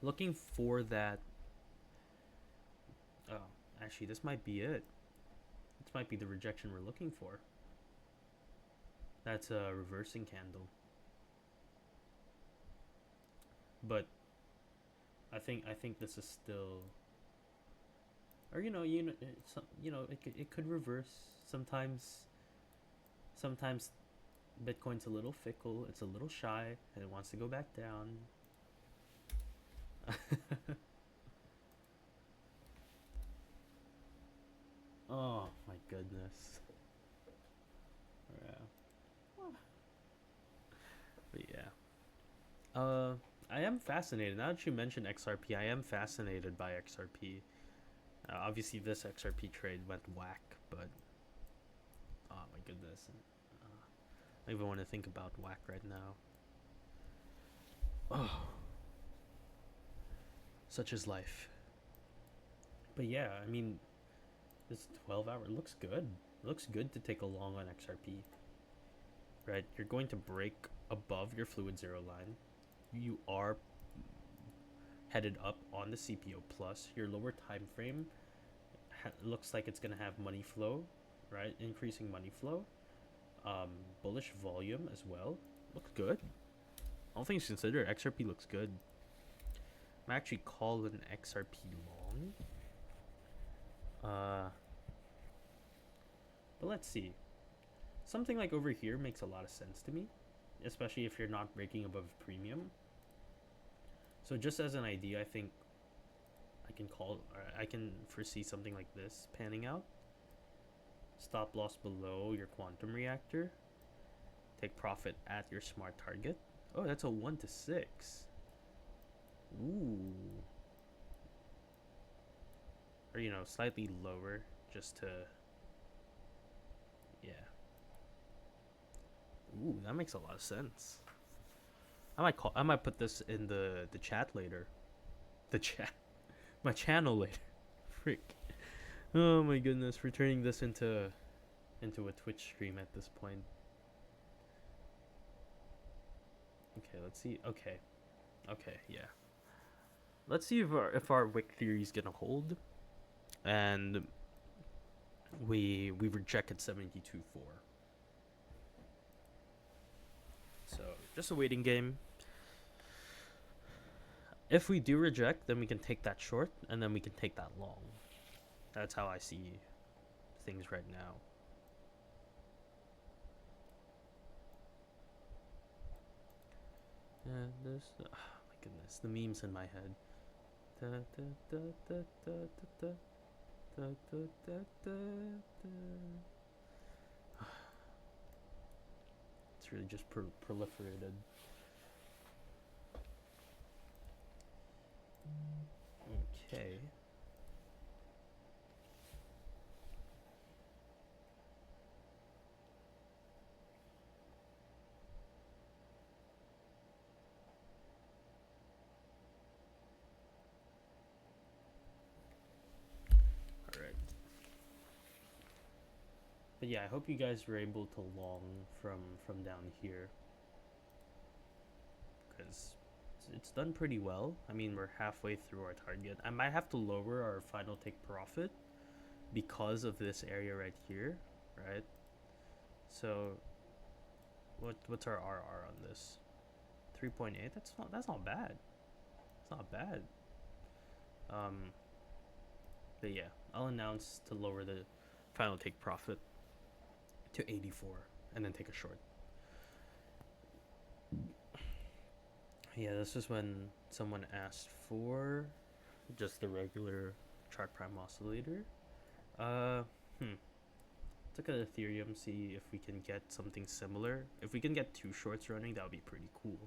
looking for that. Oh, actually, this might be it. This might be the rejection we're looking for. That's a reversing candle. But I think this is still, or it could reverse sometimes. Sometimes Bitcoin's a little fickle. It's a little shy, and it wants to go back down. Oh my goodness. Yeah. But yeah. I am fascinated. Now that you mentioned XRP, I am fascinated by XRP. Obviously, this XRP trade went whack, but oh my goodness. I even want to think about whack right now. Oh, such is life. But yeah, I mean, this 12-hour looks good. It looks good to take a long on XRP, right? You're going to break above your fluid zero line. You are headed up on the CPO plus. Your lower time frame looks like it's gonna have money flow, right? Increasing money flow. Bullish volume as well. Looks good. All things considered, XRP looks good. I'm actually calling XRP long. But let's see. Something like over here makes a lot of sense to me, especially if you're not breaking above premium. So just as an idea, I think I can foresee something like this panning out. Stop loss below your quantum reactor. Take profit at your smart target. Oh, that's a 1 to 6. Ooh. Or, slightly lower just to... Yeah. Ooh, that makes a lot of sense. I might put this in the chat later. The chat. My channel later. Freak. Oh my goodness, we're turning this into a Twitch stream at this point. Okay, let's see. Okay, yeah. Let's see if our wick theory is gonna hold, and we rejected 72.4. So just a waiting game. If we do reject, then we can take that short, and then we can take that long. That's how I see things right now. And this, oh my goodness, the memes in my head. It's really just proliferated. Okay. But yeah, I hope you guys were able to long from down here, because it's done pretty well. I mean, we're halfway through our target. I might have to lower our final take profit because of this area right here, right? So what's our RR on this? 3.8. That's not bad. It's not bad. But yeah, I'll announce to lower the final take profit to 84 and then take a short. Yeah, this is when someone asked for just the regular chart prime oscillator. Look at Ethereum, see if we can get something similar. If we can get 2 shorts running, that would be pretty cool.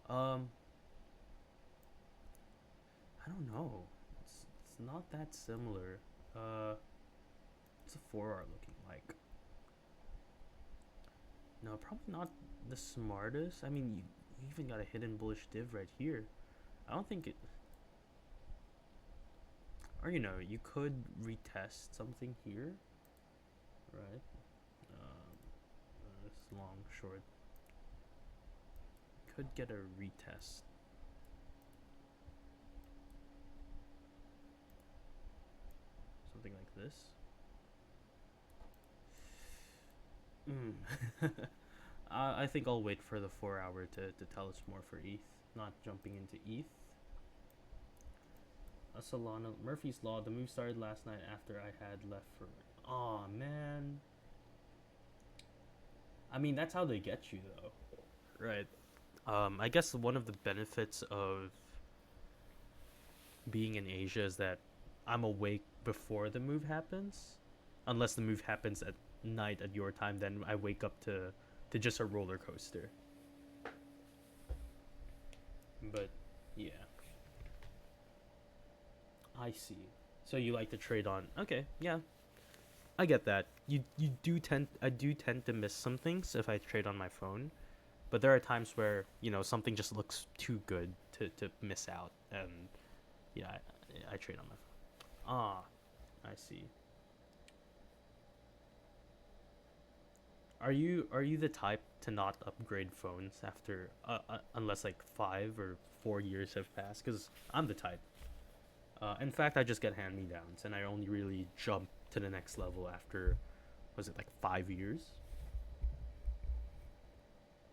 I don't know. It's not that similar. What's a 4R looking like? No, probably not the smartest. I mean, you even got a hidden bullish div right here. I don't think it... Or, you could retest something here. Right? This long, short. Could get a retest. Something like this. I think I'll wait for the 4-hour to tell us more for ETH, not jumping into ETH. Solana, Murphy's Law, the move started last night after I had left for... Aw, man. I mean, that's how they get you, though. Right. I guess one of the benefits of being in Asia is that I'm awake before the move happens. Unless the move happens at night at your time, then I wake up to just a roller coaster. But yeah, I see. So you like to trade on? Okay, yeah, I get that. I do tend to miss some things if I trade on my phone, but there are times where something just looks too good to miss out, and yeah, I trade on my phone. Ah, I see. Are you the type to not upgrade phones after unless like 5 or 4 years have passed? Because I'm the type. In fact, I just get hand me downs, and I only really jump to the next level after was it like 5 years?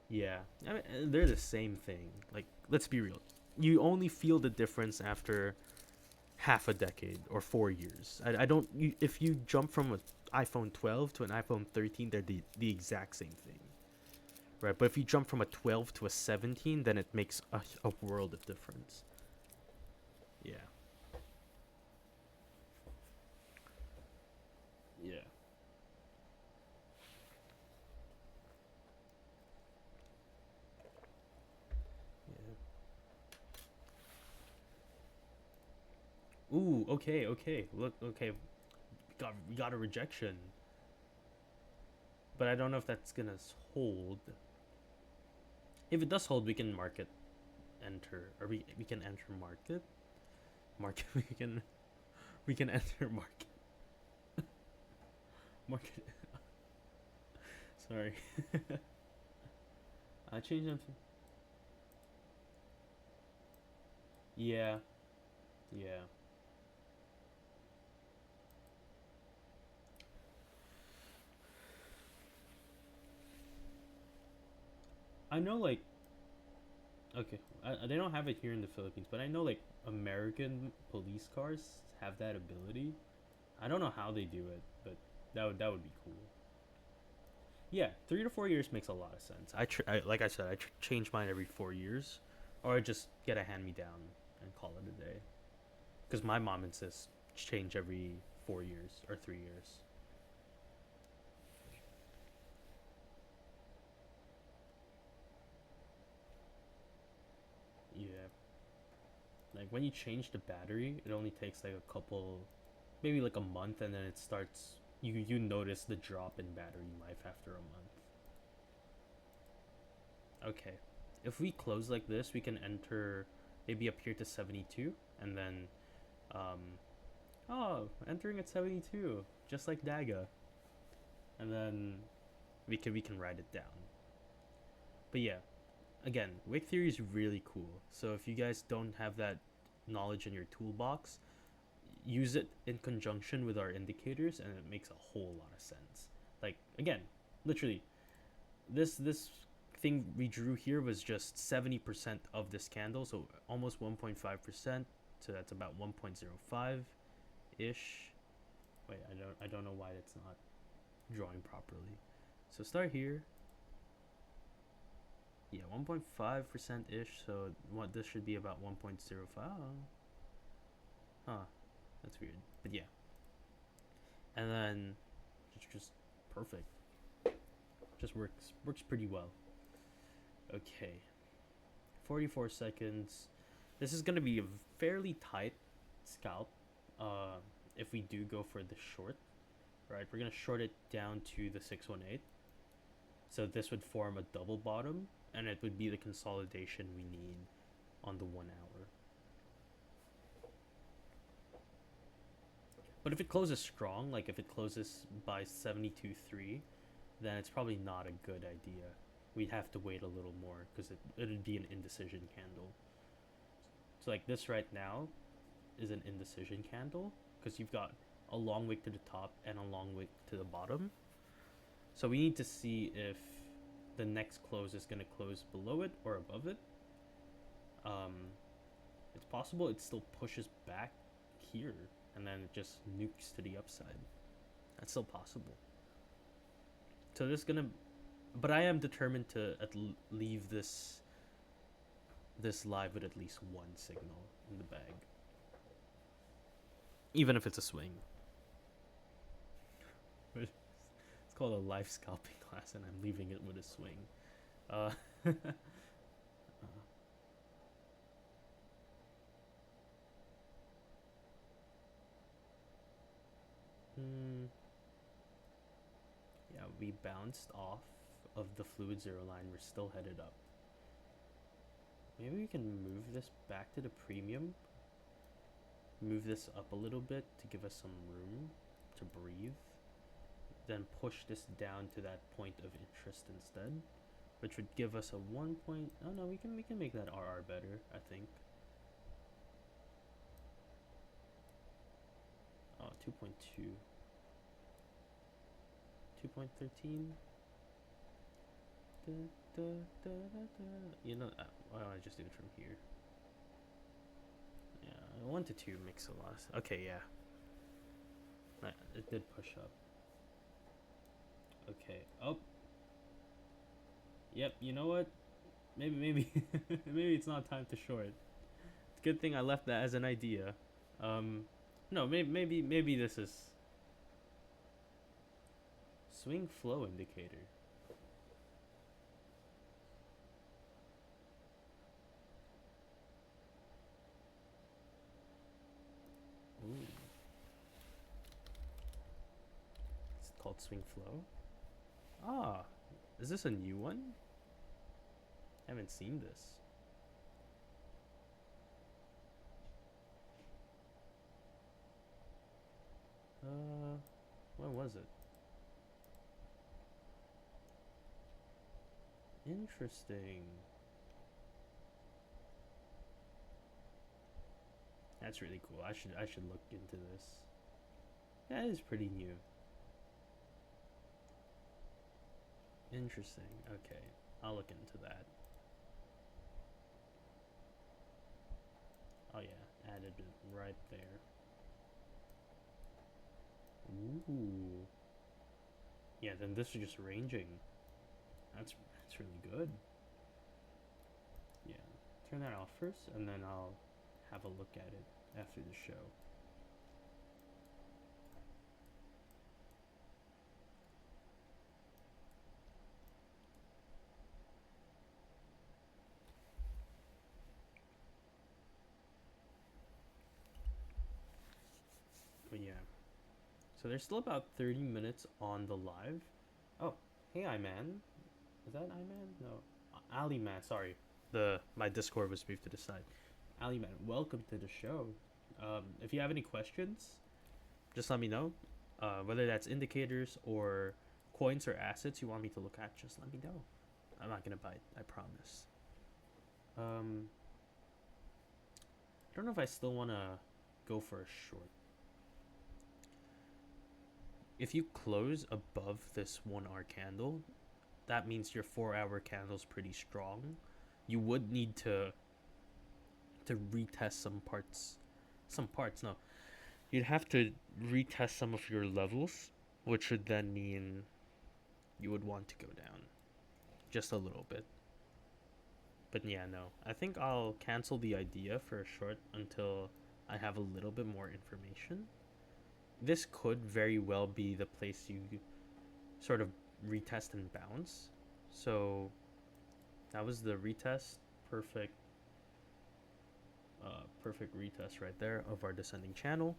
Yeah, I mean, they're the same thing. Like, let's be real. You only feel the difference after half a decade or 4 years. I don't. If you jump from an iPhone 12 to an iPhone 13, they're the exact same thing, right? But if you jump from a 12 to a 17, then it makes a world of difference. Yeah, yeah, yeah. Ooh, okay, okay. Look, okay. We got a rejection, but I don't know if that's gonna hold. If it does hold, we can market enter, or we can enter market. Market. We can enter market. Market. Sorry. I changed them. Yeah, yeah. I know, like, okay, they don't have it here in the Philippines, but I know like American police cars have that ability. I don't know how they do it, but that would be cool. Yeah, 3 to 4 years makes a lot of sense. Like I said, change mine every 4 years, or I just get a hand me down and call it a day. Because my mom insists change every 4 years or 3 years. Yeah, like when you change the battery, it only takes like a couple, maybe like a month, and then it starts. You notice the drop in battery life after a month. Okay, if we close like this, we can enter maybe up here to 72, and then um, oh, entering at 72, just like Daga, and then we can write it down. But yeah, again, wake theory is really cool. So if you guys don't have that knowledge in your toolbox, use it in conjunction with our indicators, and it makes a whole lot of sense. Like again, literally, this thing we drew here was just 70% of this candle, so almost 1.5%. So that's about 1.05 ish. Wait, I don't know why it's not drawing properly. So start here. Yeah, 1.5% ish. So what this should be about 1.05. Huh, that's weird. But yeah, and then it's just perfect. Just works pretty well. Okay, 44 seconds. This is gonna be a fairly tight scalp. Uh, if we do go for the short, right? We're gonna short it down to the 618. So this would form a double bottom, and it would be the consolidation we need on the 1 hour. But if it closes strong, like if it closes by 72.3, then it's probably not a good idea. We'd have to wait a little more because it'd be an indecision candle. So like this right now is an indecision candle because you've got a long wick to the top and a long wick to the bottom. So we need to see if the next close is going to close below it or above it. Um, it's possible it still pushes back here and then it just nukes to the upside. That's still possible. So this is gonna, but I am determined to leave this live with at least one signal in the bag, even if it's a swing. It's called a live scalping class, and I'm leaving it with a swing. Uh, hmm, yeah, we bounced off of the fluid zero line. We're still headed up. Maybe we can move this back to the premium. move this up a little bit to give us some room to breathe. Then push this down to that point of interest instead, which would give us a 1 point. Oh no, we can make that RR better, I think. Oh, 2.2. 2.13. You know, why don't I just do it from here? Yeah, 1 to 2 makes a lot. Okay, yeah. It did push up. Okay. Oh. Yep. You know what? Maybe maybe it's not time to short. It's a good thing I left that as an idea. Um, no, maybe this is swing flow indicator. Ooh. It's called swing flow. Ah, is this a new one? I haven't seen this. When was it? Interesting. That's really cool. I should look into this. That is pretty new. Interesting. Okay, I'll look into that. Oh yeah, added it right there. Ooh. Yeah, then this is just ranging. That's really good. Yeah. Turn that off first, and then I'll have a look at it after the show. But yeah. So there's still about 30 minutes on the live. Oh, hey Iman. Is that Iman? No. Ali Man, sorry. My Discord was moved to the side. Ali Man, welcome to the show. If you have any questions, just let me know. Whether that's indicators or coins or assets you want me to look at, just let me know. I'm not gonna bite, I promise. I don't know if I still wanna go for a short. If you close above this 1 hour candle, that means your 4 hour candle's pretty strong. You would need to retest some parts. Some parts, no. You'd have to retest some of your levels, which would then mean you would want to go down just a little bit. But yeah, no. I think I'll cancel the idea for a short until I have a little bit more information. This could very well be the place you sort of retest and bounce. So that was the retest. Perfect. Perfect retest right there of our descending channel.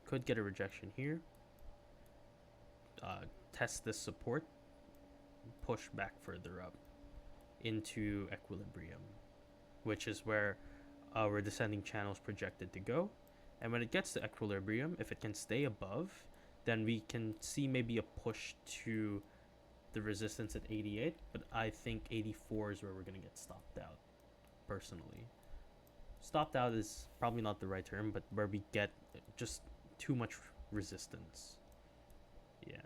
Could get a rejection here. Test this support. Push back further up into equilibrium, which is where our descending channel is projected to go. And when it gets to equilibrium, if it can stay above, then we can see maybe a push to the resistance at 88. But I think 84 is where we're going to get stopped out, personally. Stopped out is probably not the right term, but where we get just too much resistance. Yeah.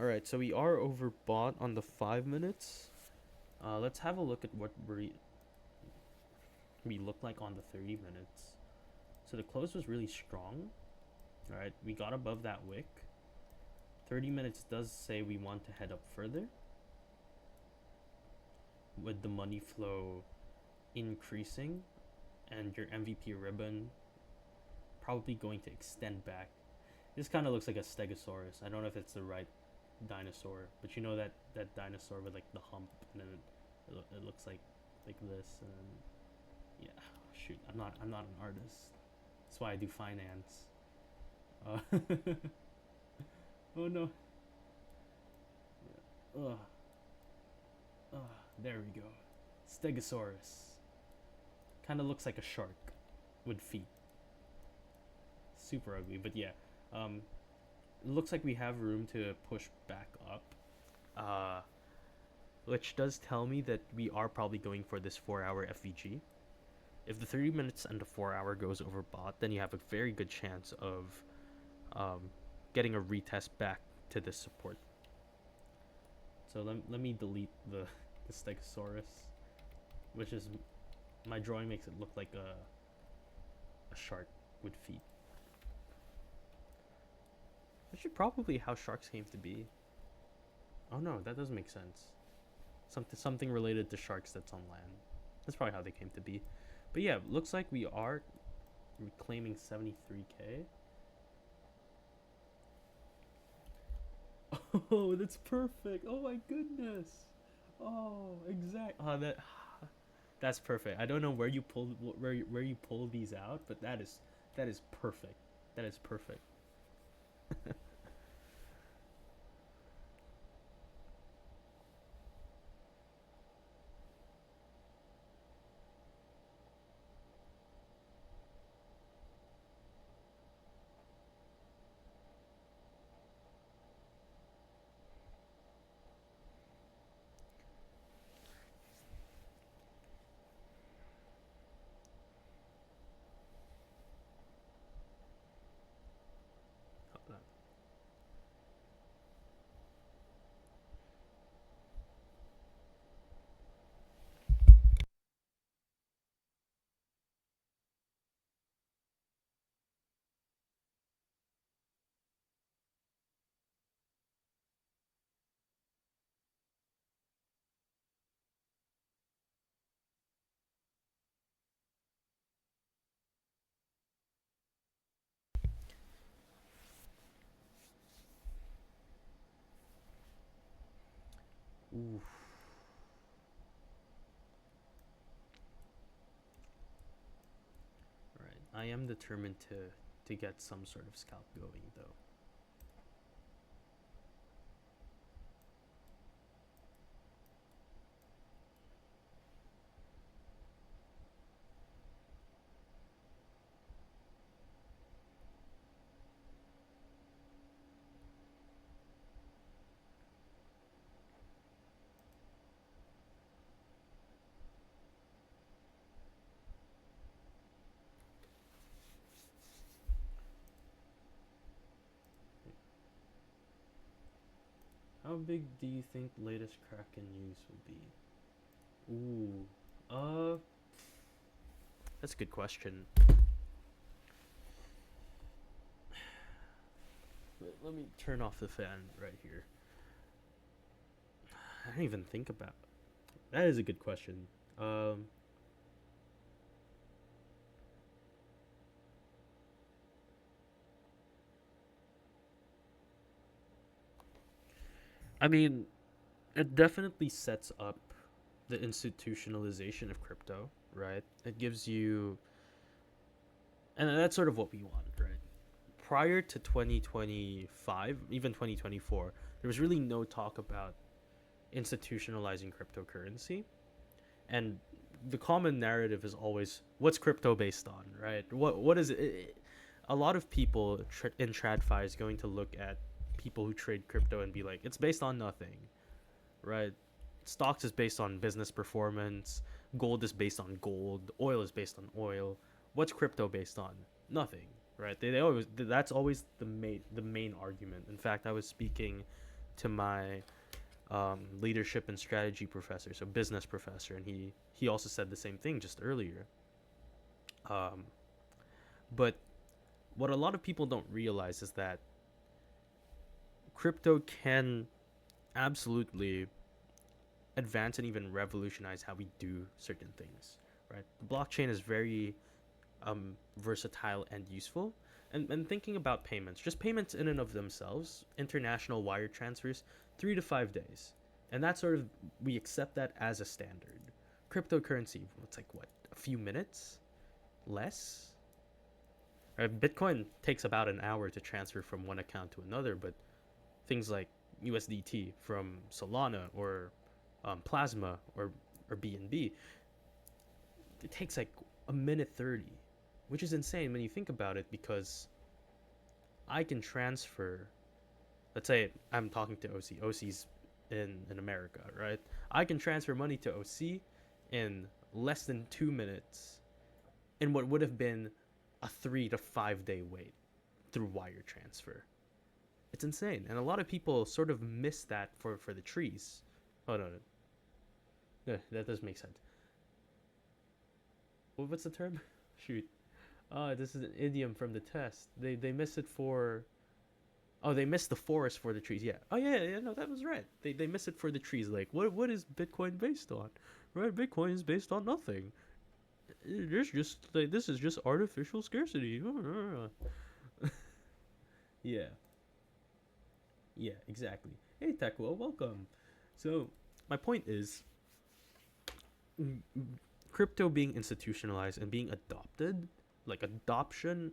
Alright, so we are overbought on the 5 minutes. Let's have a look at what we look like on the 30 minutes. So the close was really strong. Alright, we got above that wick. 30 minutes does say we want to head up further, with the money flow increasing and your MVP ribbon probably going to extend back. This kind of looks like a stegosaurus. I don't know if it's the right dinosaur, but you know that dinosaur with like the hump, and then it looks like this, and yeah. Shoot, I'm not an artist. That's why I do finance. Oh no. Yeah. Ugh. Ugh. There we go. Stegosaurus. Kind of looks like a shark with feet. Super ugly, but yeah. Um, it looks like we have room to push back up. Uh, which does tell me that we are probably going for this 4 hour FVG. If the 30 minutes and the 4 hour goes over bot, then you have a very good chance of um, getting a retest back to this support. So let me delete the Stegosaurus, which is my drawing makes it look like a shark with feet. Which is probably how sharks came to be. Oh no, that doesn't make sense. Something related to sharks that's on land. That's probably how they came to be. But yeah, looks like we are reclaiming 73k. Oh, that's perfect. Oh my goodness. Oh, exact. Oh, that's perfect. I don't know where you pull where you pull these out, but that is perfect. That is perfect. Ooh. Right. I am determined to get some sort of scalp going though. How big do you think the latest Kraken news will be? Ooh. That's a good question. Let me turn off the fan right here. I didn't even think about. That is a good question. Um, I mean, it definitely sets up the institutionalization of crypto, right? It gives you, and that's sort of what we want, right? Prior to 2025, even 2024, there was really no talk about institutionalizing cryptocurrency. And the common narrative is always what's crypto based on, right? What is it? A lot of people in TradFi is going to look at people who trade crypto and be like, it's based on nothing, right? Stocks is based on business performance, gold is based on gold, oil is based on oil. What's crypto based on? Nothing, right? They always that's always the main argument. In fact, I was speaking to my leadership and strategy professor, so business professor, and he also said the same thing just earlier. Um, but what a lot of people don't realize is that crypto can absolutely advance and even revolutionize how we do certain things. Right, the blockchain is very versatile and useful. And thinking about payments, just payments in and of themselves, international wire transfers, 3 to 5 days, and that sort of we accept that as a standard. Cryptocurrency, it's like what, a few minutes, less. Bitcoin takes about an hour to transfer from one account to another, but things like USDT from Solana or Plasma or BNB, it takes like a minute 30, which is insane when you think about it because I can transfer, let's say I'm talking to OC. OC's in America, right? I can transfer money to OC in less than 2 minutes in what would have been a 3 to 5 day wait through wire transfer. It's insane. And a lot of people sort of miss that for the trees. Oh, no, no. No, that does make sense. What's the term? Shoot. This is an idiom from the test. They miss it for. Oh, they missed the forest for the trees. Yeah. Oh, yeah. No, that was right. They miss it for the trees. Like, what is Bitcoin based on? Right? Bitcoin is based on nothing. There's just like this is just artificial scarcity. Yeah. Yeah. Exactly. Hey, Tekwa, welcome. So my point is, crypto being institutionalized and being adopted, like adoption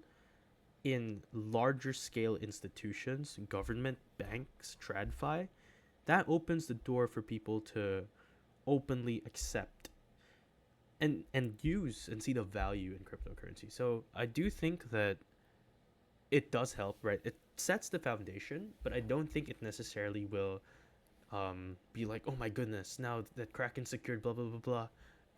in larger scale institutions, government, banks, TradFi, that opens the door for people to openly accept and use and see the value in cryptocurrency. So I do think that it does help, right? It sets the foundation, but I don't think it necessarily will be like, oh my goodness, now that Kraken secured blah blah blah blah,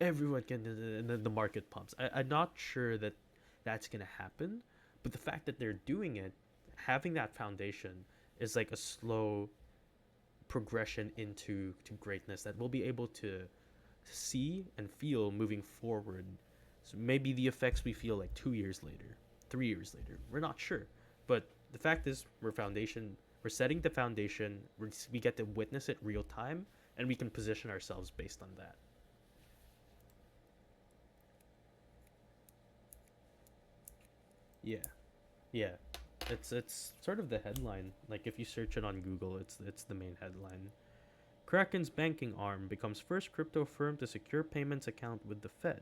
everyone can, and then the market pumps. I'm not sure that that's gonna happen, but the fact that they're doing it, having that foundation, is like a slow progression into to greatness that we'll be able to see and feel moving forward. So maybe the effects we feel like 2 years later, 3 years later, we're not sure, but the fact is we're setting the foundation. We get to witness it real time, and we can position ourselves based on that. Yeah, yeah. It's sort of the headline. Like if you search it on Google, it's the main headline. Kraken's banking arm becomes first crypto firm to secure payments account with the Fed.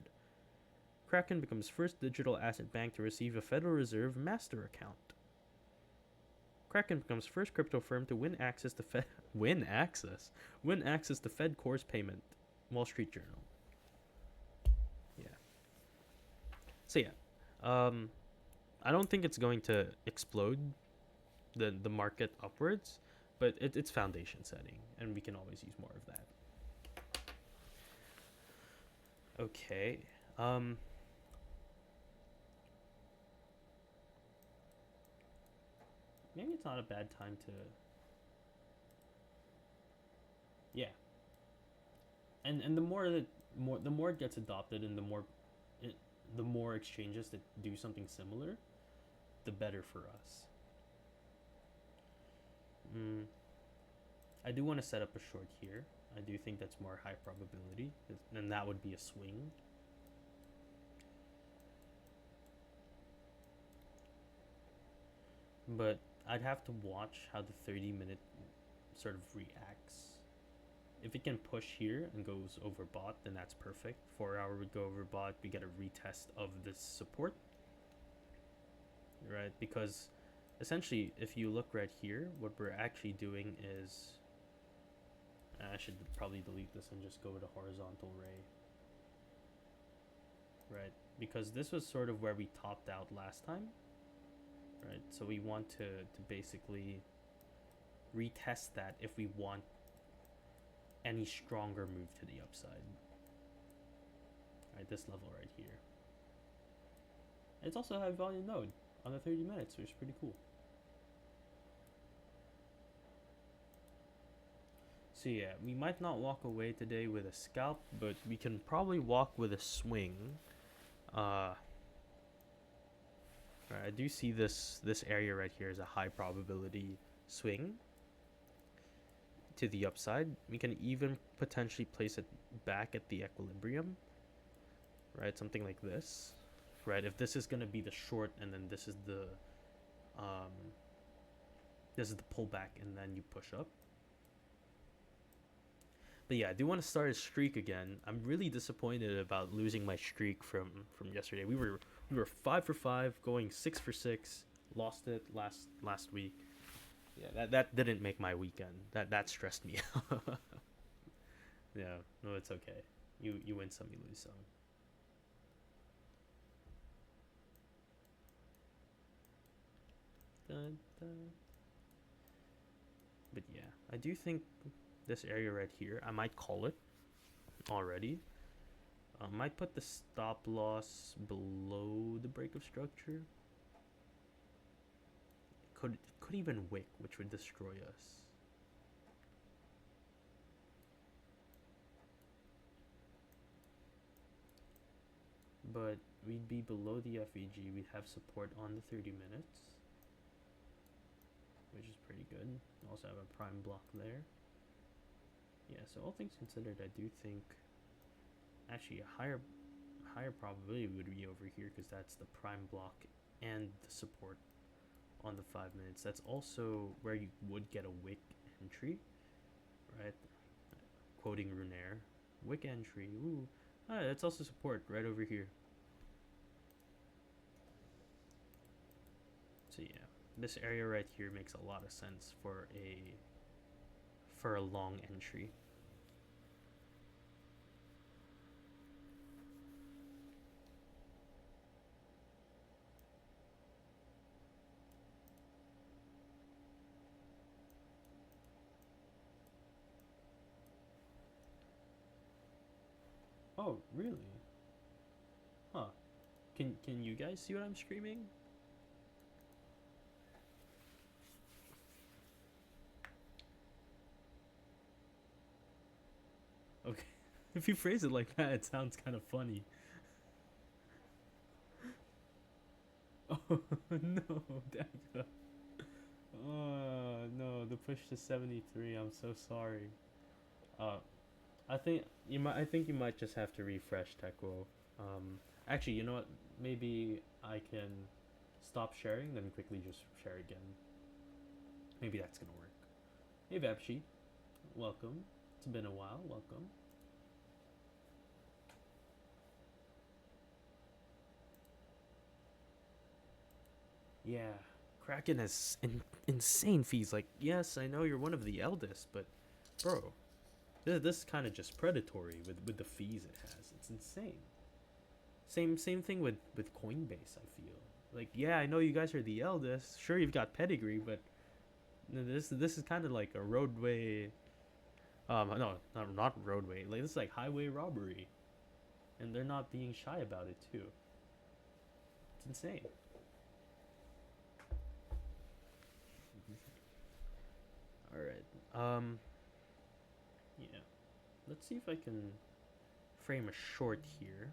Kraken becomes first digital asset bank to receive a Federal Reserve master account. Kraken becomes first crypto firm to win access to Fed win access to Fed Core's payment. Wall Street Journal. Yeah. So yeah, I don't think it's going to explode the market upwards, but it's foundation setting, and we can always use more of that. Okay. Maybe it's not a bad time to. Yeah. And the more it gets adopted, and the more exchanges that do something similar, the better for us. Mm, I do want to set up a short here. I do think that's more high probability, and that would be a swing. But I'd have to watch how the 30-minute sort of reacts. If it can push here and goes overbought, then that's perfect. 4 hour would go overbought. We get a retest of this support, right? Because essentially, if you look right here, what we're actually doing is, I should probably delete this and just go with a horizontal ray, right? Because this was sort of where we topped out last time, right? So we want to basically retest that if we want any stronger move to the upside. Right, this level right here. It's also a high volume node on the 30 minutes, which is pretty cool. So yeah, we might not walk away today with a scalp, but we can probably walk with a swing. I do see this area right here as a high probability swing to the upside. We can even potentially place it back at the equilibrium, right? Something like this, right? If this is gonna be the short, and then this is the pullback, and then you push up. But yeah, I do want to start a streak again. I'm really disappointed about losing my streak from yesterday. We were 5 for 5, going 6 for 6. Lost it last week. Yeah, that didn't make my weekend. That stressed me out. Yeah, no, it's okay. You win some, you lose some. Dun, dun. But yeah, I do think this area right here, I might call it already. I might put the stop loss below the break of structure. Could even wick, which would destroy us. But we'd be below the FEG. We'd have support on the 30 minutes, which is pretty good. Also have a prime block there. Yeah, so all things considered, I do think actually a higher probability would be over here because that's the prime block and the support on the 5 minutes. That's also where you would get a wick entry, right? Quoting Runair, wick entry. Ooh, that's also support right over here. So yeah, this area right here makes a lot of sense for a long entry. Oh, really? Huh. Can you guys see what I'm screaming? Okay. If you phrase it like that, it sounds kind of funny. Oh no, Dagga. Oh no, the push to 73. I'm so sorry. Uh, I think you might just have to refresh Tekwo. Actually, you know what? Maybe I can stop sharing, then quickly just share again. Maybe that's gonna work. Hey Vepshi, welcome. It's been a while. Welcome. Yeah, Kraken has insane fees. Like, yes, I know you're one of the eldest, but bro, this is kind of just predatory with the fees it has. It's insane. Same thing with Coinbase. I feel like, yeah, I know you guys are the eldest. Sure, you've got pedigree, but this is kind of like a roadway. No, not roadway. Like this is like highway robbery, and they're not being shy about it too. It's insane. All right. Yeah. Let's see if I can frame a short here.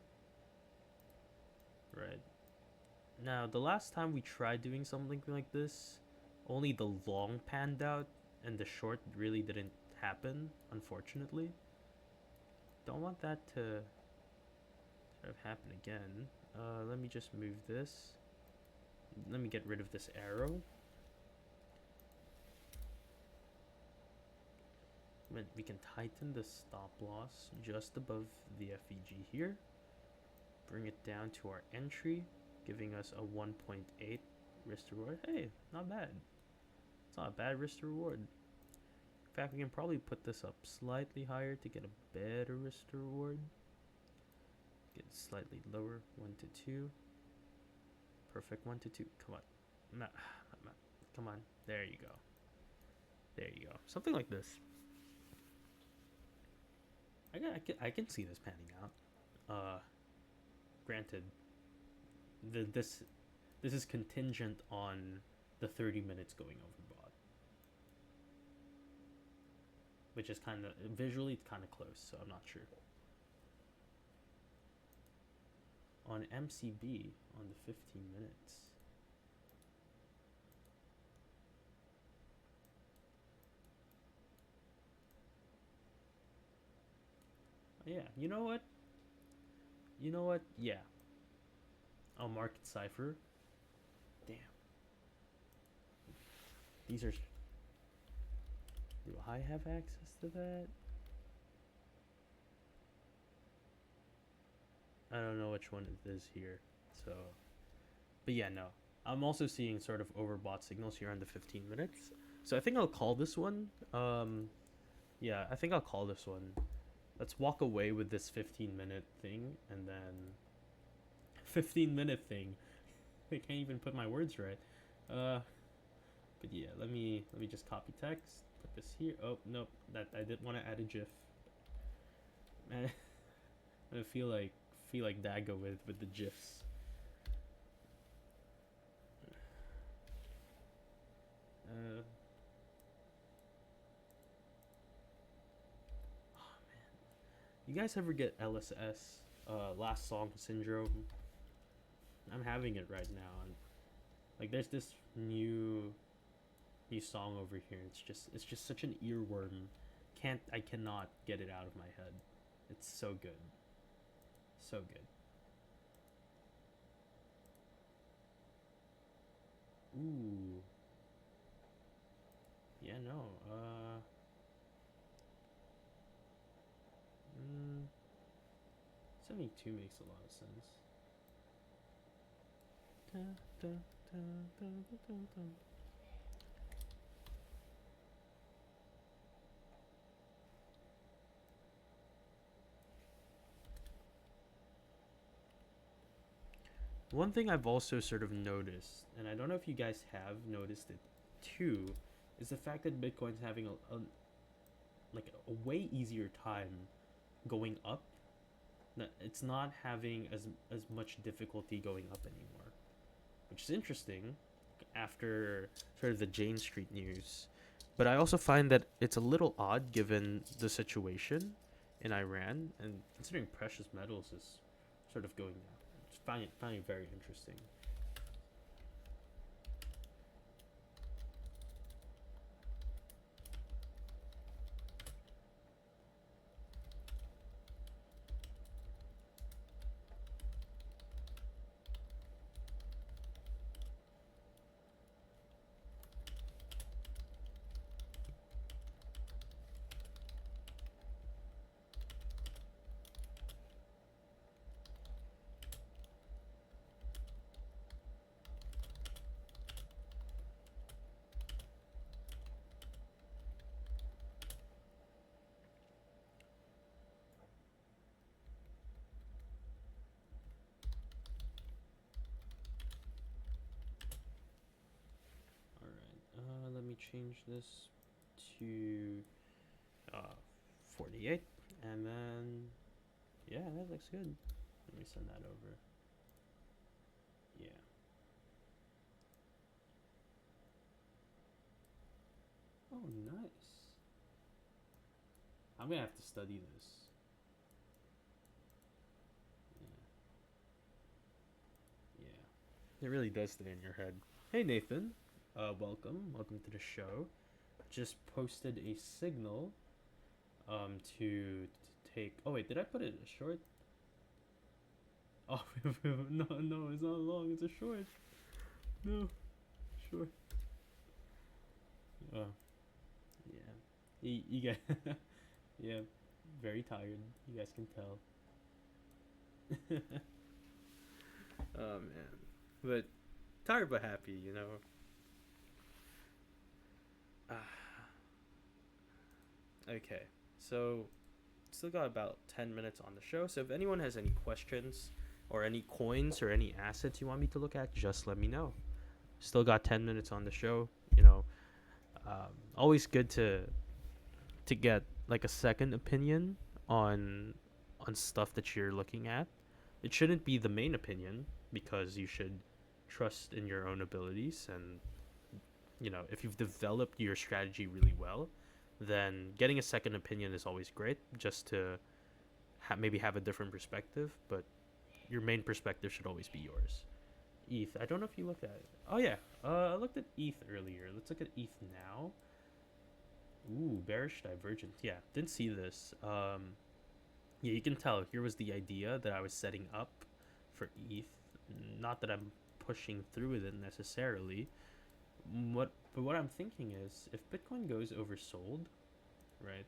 Right. Now, the last time we tried doing something like this, only the long panned out and the short really didn't happen, unfortunately. Don't want that to sort of happen again. Let me just move this. Let me get rid of this arrow. We can tighten the stop loss just above the FEG here. Bring it down to our entry, giving us a 1.8 risk to reward. Hey, not bad. It's not a bad risk to reward. In fact, we can probably put this up slightly higher to get a better risk to reward. Get slightly lower, 1 to 2. Perfect, 1 to 2. Come on. Come on. There you go. There you go. Something like this. I can see this panning out. Granted, this is contingent on the 30 minutes going overbought, which is kind of visually it's kind of close, so I'm not sure. On MCB on the 15 minutes. Yeah, you know what? You know what? Yeah. I'll market cipher. Damn. These are. Do I have access to that? I don't know which one it is here. So. But yeah, no. I'm also seeing sort of overbought signals here on the 15 minutes. So I think I'll call this one. Yeah, I think I'll call this one. let's walk away with this 15-minute thing, and then 15-minute thing. I can't even put my words right. But yeah, let me just copy text. Put this here. Oh nope, that I didn't want to add a GIF. Man, I feel like Dago with the GIFs. Uh, you guys ever get LSS? Last song syndrome. I'm having it right now, and like there's this new song over here. It's just such an earworm. I cannot get it out of my head. It's so good, so good. Ooh, yeah, no. 72 makes a lot of sense. Da, da, da, da, da, da, da. One thing I've also sort of noticed, and I don't know if you guys have noticed it too, is the fact that Bitcoin's having a way easier time going up. It's not having as much difficulty going up anymore, which is interesting after sort of the Jane Street news. But I also find that it's a little odd given the situation in Iran and considering precious metals is sort of going down. It's finding it very interesting. All right, let me change this to uh, 48, and then yeah, that looks good. Let me send that over. Yeah. Oh, nice. I'm gonna have to study this. Yeah, yeah. It really does stay in your head. Hey, Nathan. Welcome to the show. Just posted a signal to take. Oh wait, did I put it short? Oh no, no, it's not long. It's a short. No, short. Oh yeah. You guys, yeah, very tired. You guys can tell. Oh man, but tired but happy, you know. Okay, so still got about 10 minutes on the show. So if anyone has any questions or any coins or any assets you want me to look at, just let me know. Still got 10 minutes on the show. You know, always good to get like a second opinion on on stuff that you're looking at. It shouldn't be the main opinion because you should trust in your own abilities, and you know, if you've developed your strategy really well, then getting a second opinion is always great just to maybe have a different perspective, but your main perspective should always be yours. ETH. I don't know if you looked at it. Oh yeah, I looked at ETH earlier. Let's look at ETH now. Ooh, bearish divergence. Yeah, didn't see this. Yeah, you can tell. Here was the idea that I was setting up for ETH. Not that I'm pushing through with it necessarily. But what I'm thinking is, if Bitcoin goes oversold, right?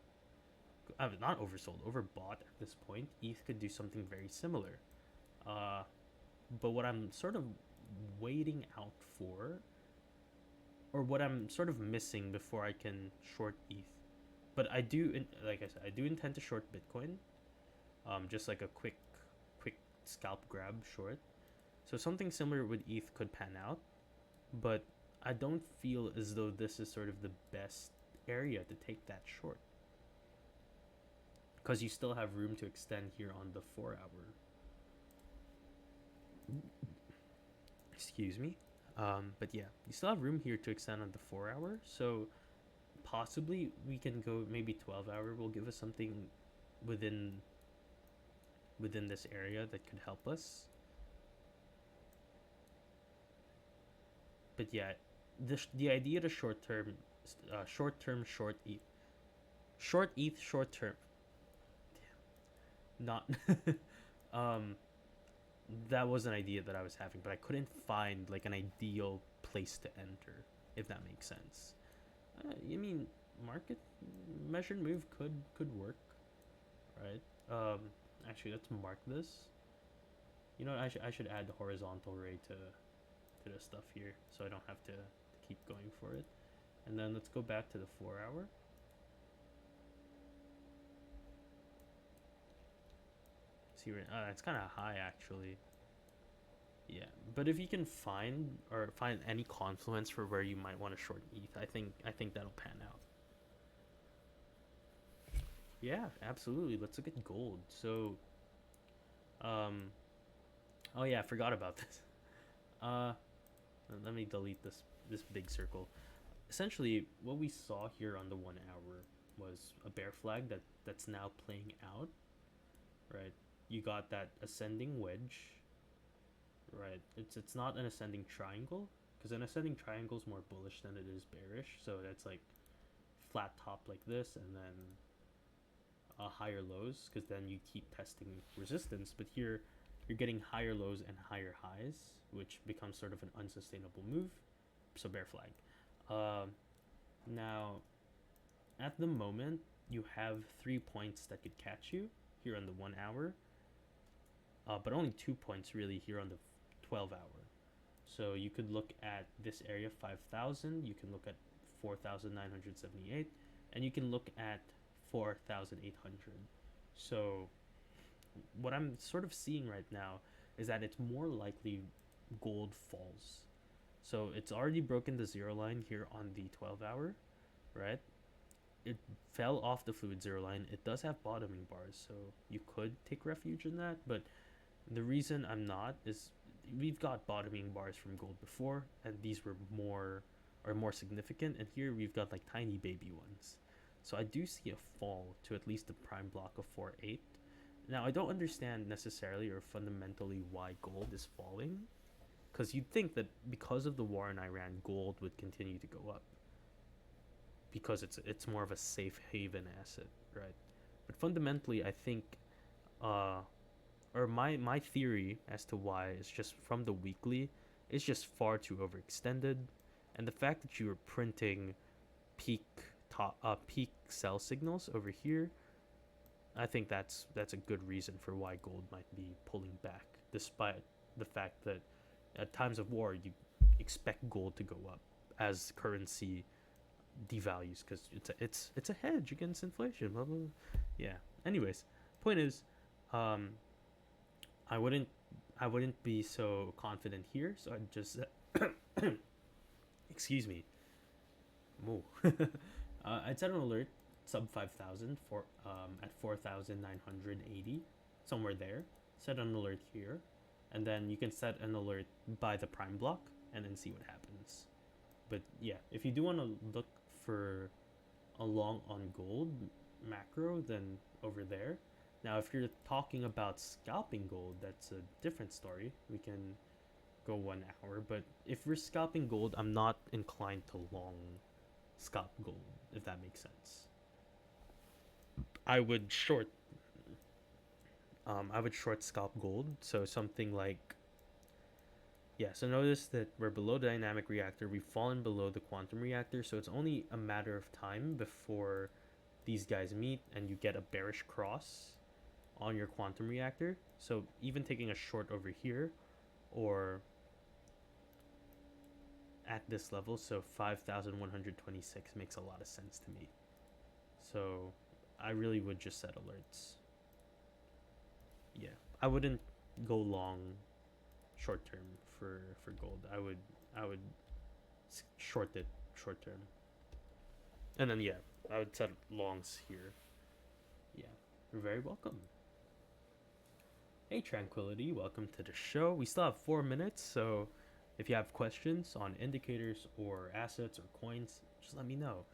Not oversold, overbought at this point. ETH could do something very similar. Uh, but what I'm sort of waiting out for, or what I'm sort of missing before I can short ETH, but like I said, I do intend to short Bitcoin. Just like a quick scalp grab short. So something similar with ETH could pan out, but I don't feel as though this is sort of the best area to take that short because you still have room to extend here on the 4 hour. Excuse me. But yeah, you still have room here to extend on the 4 hour. So possibly we can go maybe 12 hour will give us something within this area that could help us. But yeah, the idea to short term short ETH short term, not um that was an idea that I was having, but I couldn't find like an ideal place to enter, if that makes sense. I mean, market measured move could work, right? Actually, let's mark this. You know, I should add the horizontal ray to the stuff here, so I don't have to keep going for it. And then let's go back to the 4 hour. See where it's kind of high actually. Yeah, but if you can find any confluence for where you might want to short ETH, I think that'll pan out. Yeah, absolutely. Let's look at gold. So, um, oh yeah, I forgot about this. Uh, let me delete this big circle. Essentially, what we saw here on the 1 hour was a bear flag that's now playing out. Right, you got that ascending wedge. Right, it's not an ascending triangle because an ascending triangle is more bullish than it is bearish. So that's like flat top like this, and then higher lows because then you keep testing resistance. But here you're getting higher lows and higher highs, which becomes sort of an unsustainable move. So bear flag. Now, at the moment, you have 3 points that could catch you here on the 1 hour, but only 2 points really here on the 12 hour. So you could look at this area 5,000, you can look at 4,978, and you can look at 4,800. So what I'm sort of seeing right now is that it's more likely gold falls. So it's already broken the zero line here on the 12 hour, right? It fell off the fluid zero line. It does have bottoming bars, so you could take refuge in that. But the reason I'm not is we've got bottoming bars from gold before, and these were more significant. And here we've got like tiny baby ones. So I do see a fall to at least the prime block of 4.8. Now I don't understand necessarily or fundamentally why gold is falling, because you'd think that because of the war in Iran, gold would continue to go up because it's more of a safe haven asset, right? But fundamentally, I think, or my theory as to why is just from the weekly, it's just far too overextended, and the fact that you were printing peak sell signals over here, I think that's a good reason for why gold might be pulling back, despite the fact that at times of war you expect gold to go up as currency devalues because it's a hedge against inflation. Blah, blah, blah. Yeah. Anyways, point is, um, I wouldn't I wouldn't be so confident here, so I'd just excuse me. Moo. I'd set an alert sub 5,000 for at 4,980, somewhere there. Set an alert here, and then you can set an alert by the prime block and then see what happens. But yeah, if you do want to look for a long on gold macro, then over there. Now, if you're talking about scalping gold, that's a different story. We can go 1 hour, but if we're scalping gold, I'm not inclined to long scalp gold, if that makes sense. I would short I would short scalp gold, so something like, yeah, so notice that we're below the dynamic reactor, we've fallen below the quantum reactor, so it's only a matter of time before these guys meet and you get a bearish cross on your quantum reactor. So even taking a short over here or at this level, so 5,126 makes a lot of sense to me. So I really would just set alerts. Yeah, I wouldn't go long short term for gold. I would short it short term, and then yeah, I would set longs here. Yeah, you're very welcome. Hey Tranquility, welcome to the show. We still have 4 minutes, so if you have questions on indicators or assets or coins, just let me know.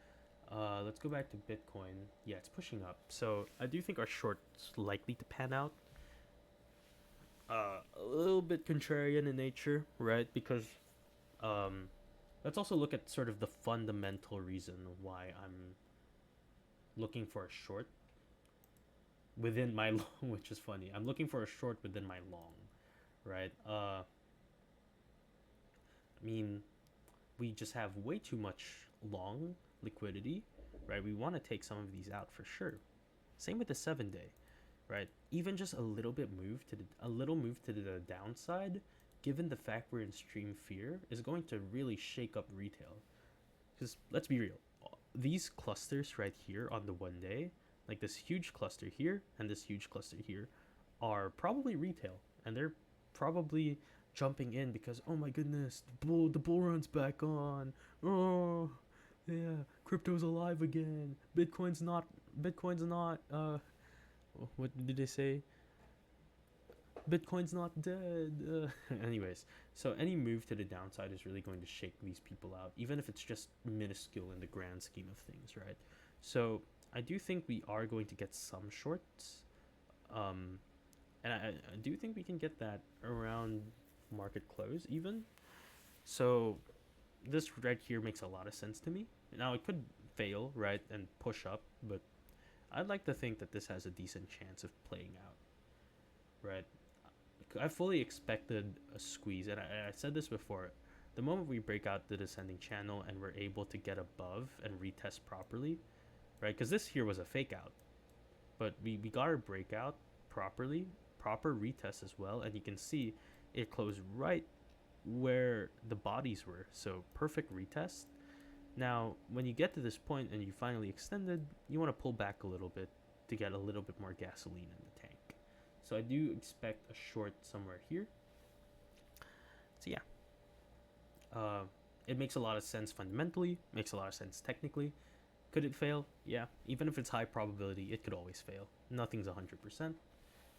Let's go back to Bitcoin. Yeah, it's pushing up. So I do think our short's likely to pan out. A little bit contrarian in nature, right? Because um, let's also look at sort of the fundamental reason why I'm looking for a short within my long, which is funny. I'm looking for a short within my long, right? I mean, we just have way too much long liquidity, right? We want to take some of these out for sure. Same with the 7 day, right? Even just a little bit move to a little move to the downside, given the fact we're in stream fear, is going to really shake up retail. Because let's be real, these clusters right here on the 1 day, like this huge cluster here and this huge cluster here, are probably retail, and they're probably jumping in because oh my goodness, the bull run's back on. Oh yeah, crypto's alive again. Bitcoin's not what did they say? Bitcoin's not dead. Anyways, so any move to the downside is really going to shake these people out, even if it's just minuscule in the grand scheme of things, right? So I do think we are going to get some shorts, um, and I do think we can get that around market close, even. So this right here makes a lot of sense to me. Now it could fail, right, and push up, but I'd like to think that this has a decent chance of playing out, right? I fully expected a squeeze, and I said this before. The moment we break out the descending channel and we're able to get above and retest properly, right? Because this here was a fake out, but we got our breakout properly, proper retest as well, and you can see it closed right where the bodies were. So perfect retest. Now, when you get to this point and you finally extended, you want to pull back a little bit to get a little bit more gasoline in the tank. So I do expect a short somewhere here. So yeah, uh, it makes a lot of sense fundamentally, makes a lot of sense technically. Could it fail? Yeah, even if it's high probability, it could always fail. Nothing's 100%,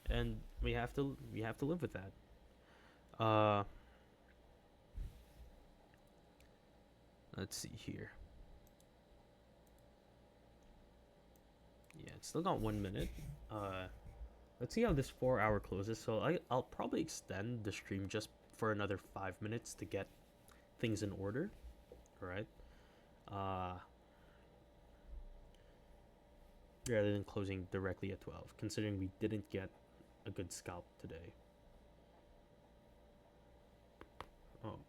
and we have to live with that. Uh, let's see here. Yeah, it's still got 1 minute. Uh, let's see how this 4 hour closes. So I'll probably extend the stream just for another 5 minutes to get things in order. All right. Uh, rather than closing directly at 12, considering we didn't get a good scalp today. Oh,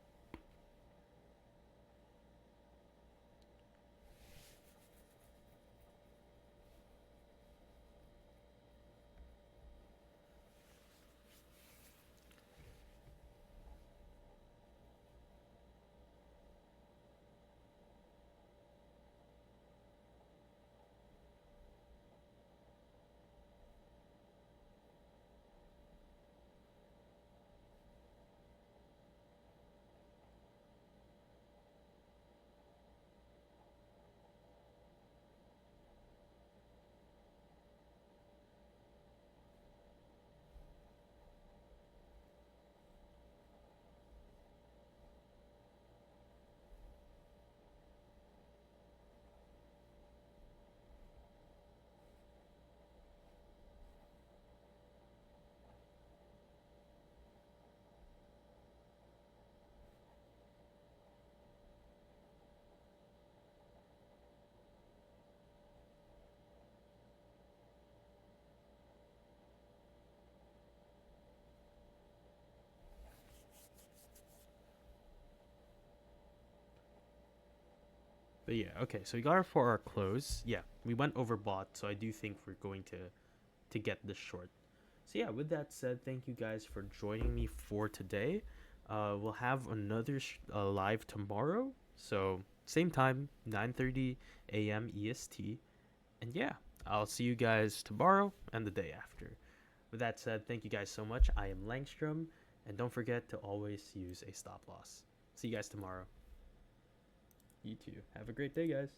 but yeah, okay. So we got our 4 hour close. Yeah, we went overbought, so I do think we're going to get this short. So yeah, with that said, thank you guys for joining me for today. We'll have another live tomorrow. So same time, 9:30 a.m. EST. And yeah, I'll see you guys tomorrow and the day after. With that said, thank you guys so much. I am Langstrom, and don't forget to always use a stop loss. See you guys tomorrow. You too. Have a great day, guys.